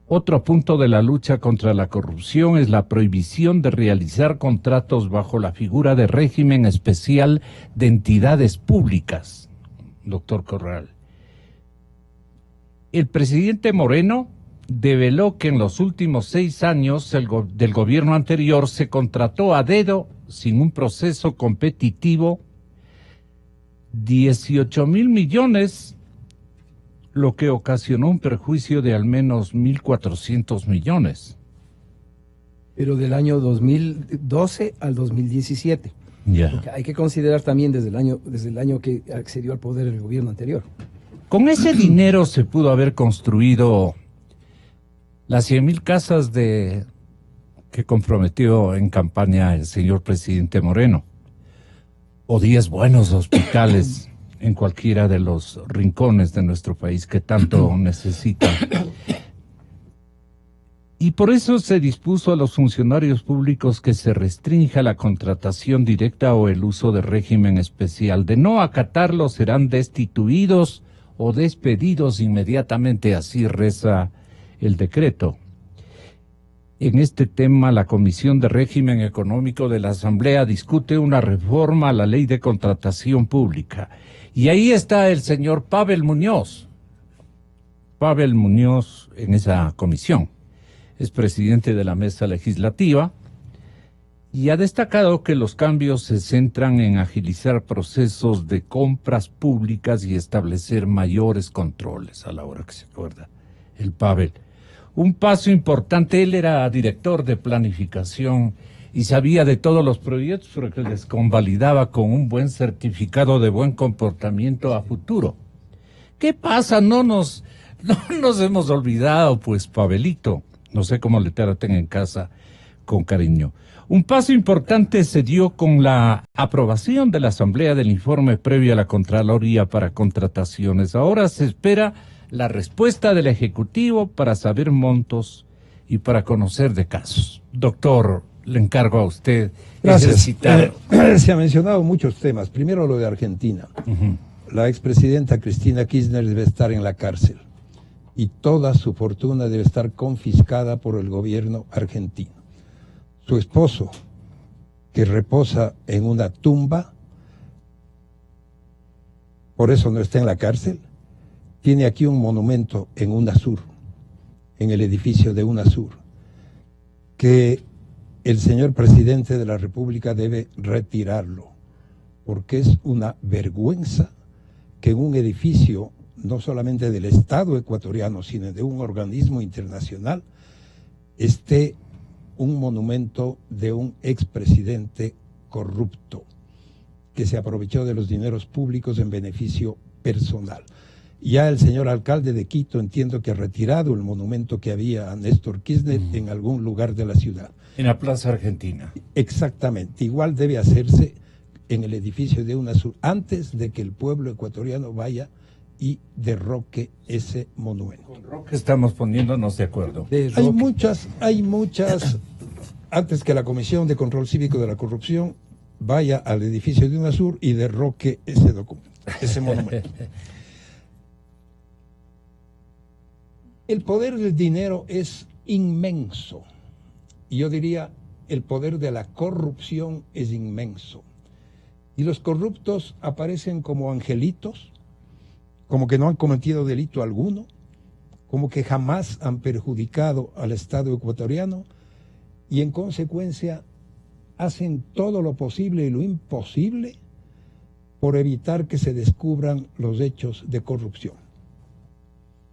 Otro punto de la lucha contra la corrupción es la prohibición de realizar contratos bajo la figura de régimen especial de entidades públicas, doctor Corral. El presidente Moreno develó que en los últimos 6 años del gobierno anterior se contrató a dedo, sin un proceso competitivo, 18,000 millones, lo que ocasionó un perjuicio de al menos 1.400 millones. Pero del año 2012 al 2017. Porque hay que considerar también desde el año que accedió al poder el gobierno anterior. Con ese dinero se pudo haber construido Las 100.000 casas que comprometió en campaña el señor presidente Moreno, o 10 buenos hospitales en cualquiera de los rincones de nuestro país que tanto necesitan. Y por eso se dispuso a los funcionarios públicos que se restrinja la contratación directa o el uso de régimen especial. De no acatarlo serán destituidos o despedidos inmediatamente, así reza el decreto. En este tema, la Comisión de Régimen Económico de la Asamblea discute una reforma a la Ley de Contratación Pública. Y ahí está el señor Pavel Muñoz. Pavel Muñoz en esa comisión. Es presidente de la mesa legislativa y ha destacado que los cambios se centran en agilizar procesos de compras públicas y establecer mayores controles, a la hora que se acuerda el Pavel. Un paso importante, él era director de planificación y sabía de todos los proyectos porque les convalidaba con un buen certificado de buen comportamiento a futuro. ¿Qué pasa? No nos hemos olvidado, pues, Pavelito. No sé cómo le traten en casa con cariño. Un paso importante se dio con la aprobación de la Asamblea del informe previo a la Contraloría para contrataciones. Ahora se espera la respuesta del Ejecutivo para saber montos y para conocer de casos. Doctor, le encargo a usted. Gracias. Se ha mencionado muchos temas. Primero lo de Argentina. La expresidenta Cristina Kirchner debe estar en la cárcel y toda su fortuna debe estar confiscada por el gobierno argentino. Su esposo, que reposa en una tumba, por eso no está en la cárcel, tiene aquí un monumento en UNASUR, en el edificio de UNASUR, que el señor presidente de la República debe retirarlo, porque es una vergüenza que en un edificio no solamente del Estado ecuatoriano, sino de un organismo internacional, esté un monumento de un expresidente corrupto que se aprovechó de los dineros públicos en beneficio personal. Ya el señor alcalde de Quito entiendo que ha retirado el monumento que había a Néstor Kirchner en algún lugar de la ciudad. En la Plaza Argentina. Exactamente. Igual debe hacerse en el edificio de UNASUR antes de que el pueblo ecuatoriano vaya y derroque ese monumento. Con Roque estamos poniéndonos de acuerdo. Hay muchas, antes que la Comisión de Control Cívico de la Corrupción vaya al edificio de UNASUR y derroque ese documento, ese monumento. El poder del dinero es inmenso. Y yo diría, el poder de la corrupción es inmenso. Y los corruptos aparecen como angelitos, como que no han cometido delito alguno, como que jamás han perjudicado al Estado ecuatoriano y en consecuencia hacen todo lo posible y lo imposible por evitar que se descubran los hechos de corrupción.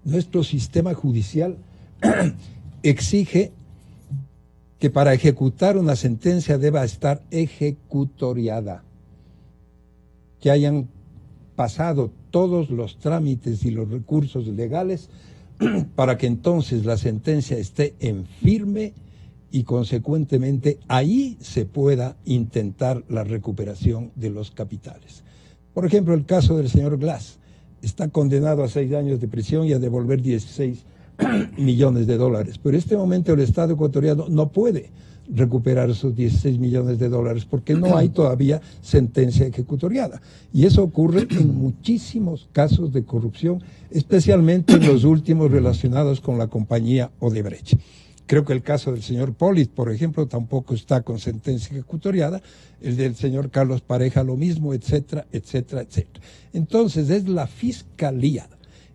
Nuestro sistema judicial exige que para ejecutar una sentencia deba estar ejecutoriada, que hayan pasado todos los trámites y los recursos legales para que entonces la sentencia esté en firme y consecuentemente ahí se pueda intentar la recuperación de los capitales. Por ejemplo, el caso del señor Glass está condenado a 6 años de prisión y a devolver 16 millones de dólares. Pero en este momento el Estado ecuatoriano no puede recuperar esos 16 millones de dólares porque no hay todavía sentencia ejecutoriada. Y eso ocurre en muchísimos casos de corrupción, especialmente en los últimos relacionados con la compañía Odebrecht. Creo que el caso del señor Polis, por ejemplo, tampoco está con sentencia ejecutoriada, el del señor Carlos Pareja lo mismo, etcétera, etcétera, etcétera. Entonces es la Fiscalía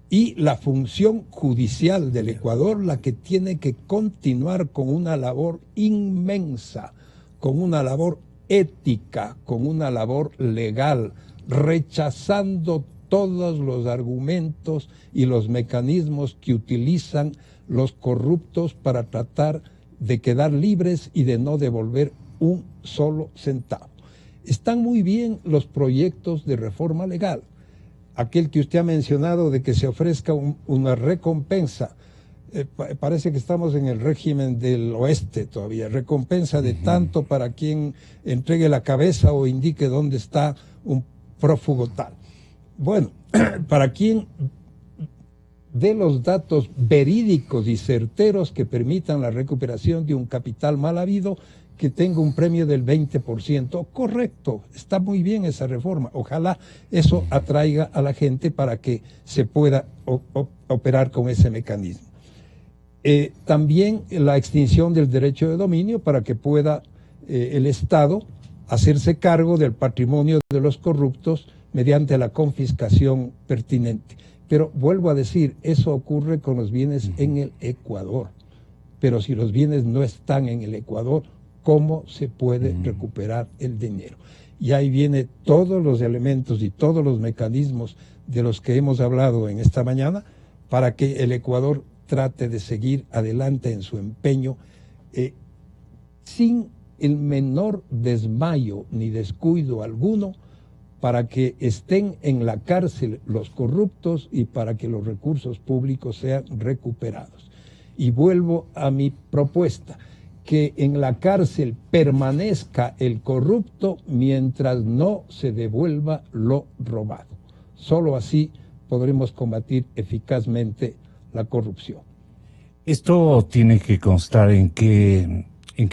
y la función judicial del Ecuador la que tiene que continuar con una labor inmensa, con una labor ética, con una labor legal, rechazando todos los argumentos y los mecanismos que utilizan los corruptos para tratar de quedar libres y de no devolver un solo centavo. Están muy bien los proyectos de reforma legal. Aquel que usted ha mencionado de que se ofrezca una recompensa parece que estamos en el régimen del oeste todavía, recompensa de tanto para quien entregue la cabeza o indique dónde está un prófugo tal. Bueno, para quien dé los datos verídicos y certeros que permitan la recuperación de un capital mal habido, que tenga un premio del 20%. Correcto, está muy bien esa reforma. Ojalá eso atraiga a la gente para que se pueda operar con ese mecanismo. También la extinción del derecho de dominio para que pueda el Estado hacerse cargo del patrimonio de los corruptos mediante la confiscación pertinente. Pero vuelvo a decir, eso ocurre con los bienes en el Ecuador. Pero si los bienes no están en el Ecuador, ¿cómo se puede recuperar el dinero? Y ahí vienen todos los elementos y todos los mecanismos de los que hemos hablado en esta mañana para que el Ecuador trate de seguir adelante en su empeño sin el menor desmayo ni descuido alguno, para que estén en la cárcel los corruptos y para que los recursos públicos sean recuperados. Y vuelvo a mi propuesta, que en la cárcel permanezca el corrupto mientras no se devuelva lo robado. Solo así podremos combatir eficazmente la corrupción. ¿Esto tiene que constar en qué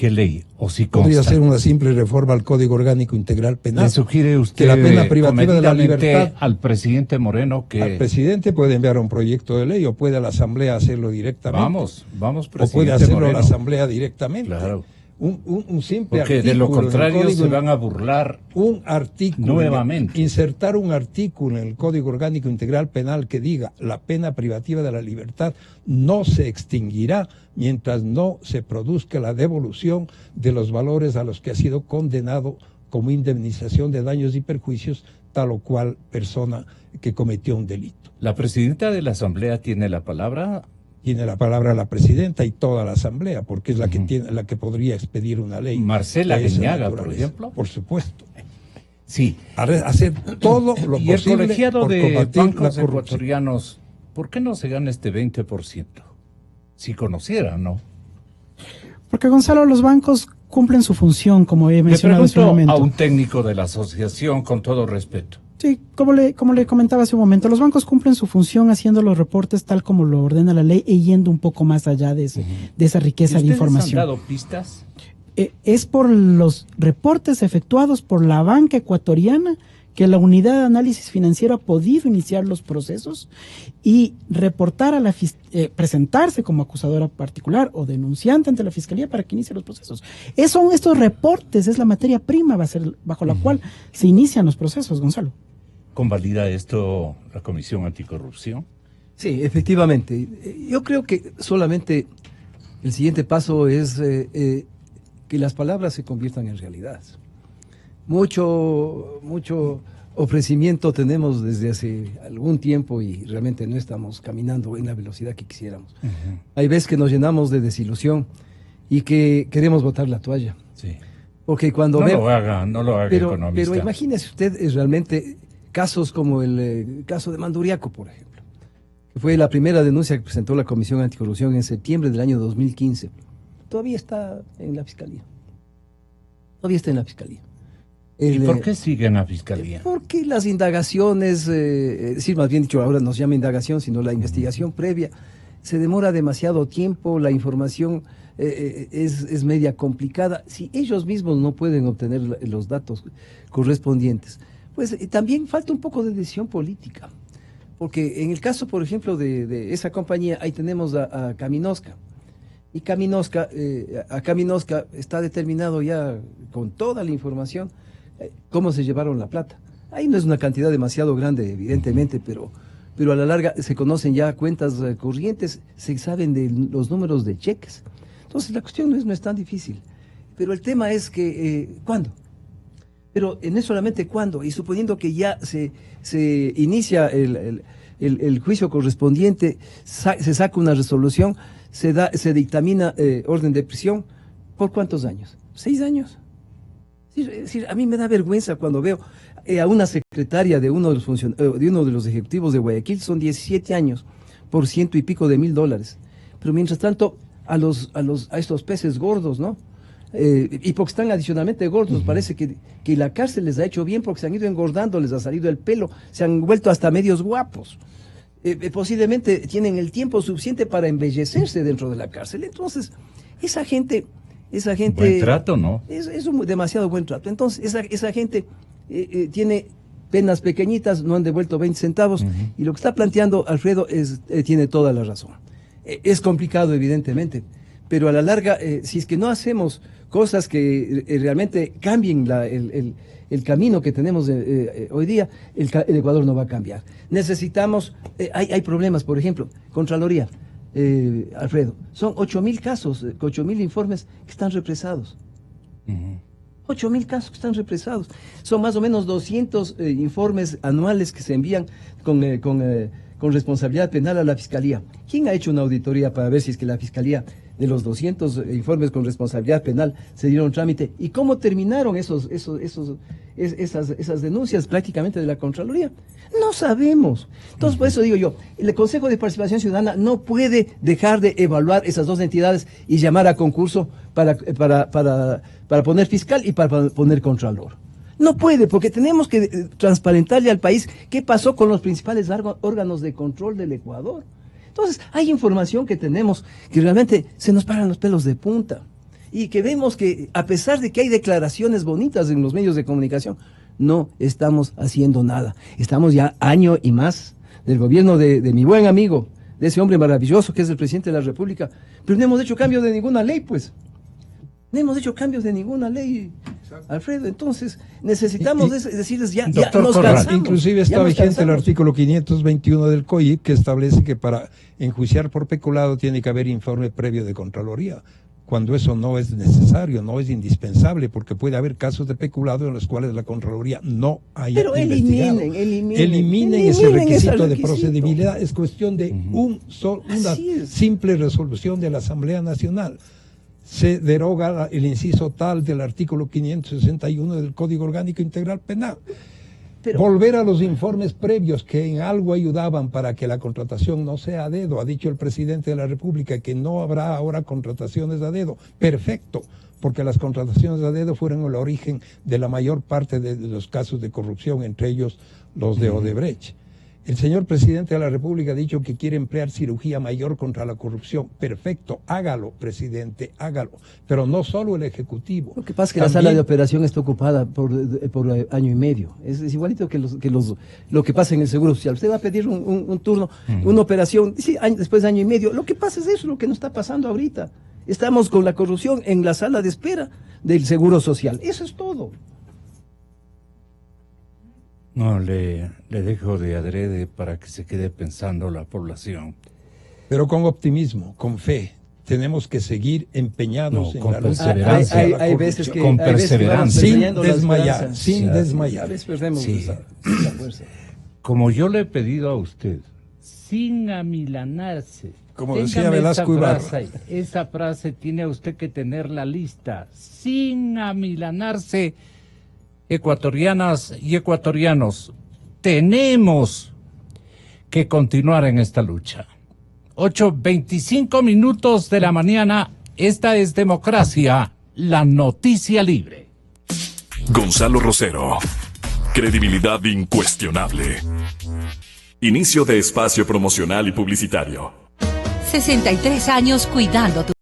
ley? ¿O si consta? Podría ser una simple reforma al Código Orgánico Integral Penal. ¿Le sugiere usted que la pena privativa de la libertad al presidente Moreno que... Al presidente puede enviar un proyecto de ley o puede a la Asamblea hacerlo directamente. Vamos, presidente o puede hacerlo Moreno. a la Asamblea directamente. Claro. Un simple porque artículo. De lo contrario se van a burlar un artículo nuevamente. Insertar un artículo en el Código Orgánico Integral Penal que diga la pena privativa de la libertad no se extinguirá mientras no se produzca la devolución de los valores a los que ha sido condenado como indemnización de daños y perjuicios tal o cual persona que cometió un delito. ¿La presidenta de la Asamblea tiene la palabra? Tiene la palabra la presidenta y toda la Asamblea, porque es la que tiene, la que podría expedir una ley. Marcela Guiñaga, por ejemplo. Por supuesto. Sí. Hacer todo lo y posible el colegiado por de combatir bancos la corrupción. ecuatorianos, ¿por qué no se gana este 20%? Si conocieran, ¿no? Porque, Gonzalo, los bancos cumplen su función, como he mencionado hace un momento. A un técnico de la asociación, con todo respeto. Sí, como le comentaba hace un momento, los bancos cumplen su función haciendo los reportes tal como lo ordena la ley e yendo un poco más allá de esa riqueza de información. ¿Han dado pistas? Es por los reportes efectuados por la banca ecuatoriana que la unidad de análisis financiero ha podido iniciar los procesos y reportar a la presentarse como acusadora particular o denunciante ante la fiscalía para que inicie los procesos. Son estos reportes, es la materia prima bajo la cual se inician los procesos, Gonzalo. ¿Convalida esto la Comisión Anticorrupción? Sí, efectivamente. Yo creo que solamente el siguiente paso es que las palabras se conviertan en realidad. Mucho ofrecimiento tenemos desde hace algún tiempo y realmente no estamos caminando en la velocidad que quisiéramos. Hay veces que nos llenamos de desilusión y que queremos botar la toalla. Sí. Porque cuando no lo haga economista. Pero imagínese usted realmente casos como el caso de Manduriaco, por ejemplo, que fue la primera denuncia que presentó la Comisión Anticorrupción en septiembre del año 2015. Todavía está en la Fiscalía. ¿Y por qué sigue en la Fiscalía? Porque las indagaciones, más bien dicho, ahora no se llama indagación, sino la investigación previa, se demora demasiado tiempo, la información es media complicada. Si ellos mismos no pueden obtener los datos correspondientes, pues también falta un poco de decisión política. Porque en el caso, por ejemplo, de esa compañía, ahí tenemos a Caminosca. Y Caminosca está determinado ya con toda la información cómo se llevaron la plata. Ahí no es una cantidad demasiado grande, evidentemente, pero a la larga se conocen ya cuentas corrientes, se saben de los números de cheques. Entonces la cuestión no es tan difícil. Pero el tema es que, ¿cuándo? Pero no es solamente cuándo, y suponiendo que ya se inicia el juicio correspondiente, se saca una resolución, se dictamina orden de prisión, ¿por cuántos años? 6 años. Es decir, a mí me da vergüenza cuando veo a una secretaria de uno de los ejecutivos de Guayaquil, son 17 años, por $100 y pico de $1,000. pero mientras tanto a estos peces gordos, ¿no? Y porque están adicionalmente gordos, parece que la cárcel les ha hecho bien porque se han ido engordando, les ha salido el pelo, se han vuelto hasta medios guapos. Posiblemente tienen el tiempo suficiente para embellecerse dentro de la cárcel. Entonces, esa gente... Buen trato, ¿no? Es un demasiado buen trato. Entonces, esa gente tiene penas pequeñitas, no han devuelto 20 centavos, y lo que está planteando Alfredo tiene toda la razón. Es complicado, evidentemente, pero a la larga, si es que no hacemos cosas que realmente cambien el camino que tenemos hoy día, el Ecuador no va a cambiar. Necesitamos, hay problemas, por ejemplo, Contraloría, Alfredo, son 8.000 casos, 8.000 informes que están represados. 8.000 casos que están represados. Son más o menos 200 informes anuales que se envían con responsabilidad penal a la Fiscalía. ¿Quién ha hecho una auditoría para ver si es que la Fiscalía, de los 200 informes con responsabilidad penal, se dieron trámite? ¿Y cómo terminaron esas denuncias prácticamente de la Contraloría? No sabemos. Entonces, por eso digo yo, el Consejo de Participación Ciudadana no puede dejar de evaluar esas dos entidades y llamar a concurso para poner fiscal y para poner contralor. No puede, porque tenemos que transparentarle al país qué pasó con los principales órganos de control del Ecuador. Entonces, hay información que tenemos que realmente se nos paran los pelos de punta y que vemos que, a pesar de que hay declaraciones bonitas en los medios de comunicación, no estamos haciendo nada. Estamos ya año y más del gobierno de mi buen amigo, de ese hombre maravilloso que es el presidente de la República, pero no hemos hecho cambio de ninguna ley, pues. No hemos hecho cambios de ninguna ley, Alfredo. Entonces, necesitamos decirles ya nos cansamos. Inclusive está vigente el artículo 521 del COIP, que establece que para enjuiciar por peculado tiene que haber informe previo de Contraloría, cuando eso no es necesario, no es indispensable, porque puede haber casos de peculado en los cuales la Contraloría no haya investigado. Eliminen ese requisito de procedibilidad. Es cuestión de una simple resolución de la Asamblea Nacional. Se deroga el inciso tal del artículo 561 del Código Orgánico Integral Penal. Volver a los informes previos que en algo ayudaban para que la contratación no sea a dedo. Ha dicho el presidente de la República que no habrá ahora contrataciones a dedo. Perfecto, porque las contrataciones a dedo fueron el origen de la mayor parte de los casos de corrupción, entre ellos los de Odebrecht. El señor presidente de la República ha dicho que quiere emplear cirugía mayor contra la corrupción. Perfecto, hágalo, presidente, hágalo. Pero no solo el Ejecutivo. Lo que pasa es que la sala de operación está ocupada por año y medio. Es igualito que lo que pasa en el Seguro Social. Usted va a pedir un turno, una operación, después de año y medio. Lo que pasa es eso, lo que nos está pasando ahorita. Estamos con la corrupción en la sala de espera del Seguro Social. Eso es todo. No, le dejo de adrede para que se quede pensando la población. Pero con optimismo, con fe. Tenemos que seguir empeñados en la lucha. Hay veces que con perseverancia. Sin desmayar. A veces perdemos esa fuerza. Como yo le he pedido a usted, sin amilanarse. Como decía Velasco Ibarra. Esa frase tiene usted que tenerla lista. Sin amilanarse. Ecuatorianas y ecuatorianos, tenemos que continuar en esta lucha. 8:25 de la mañana, esta es Democracia, la noticia libre. Gonzalo Rosero, credibilidad incuestionable. Inicio de espacio promocional y publicitario. 63 años cuidando tu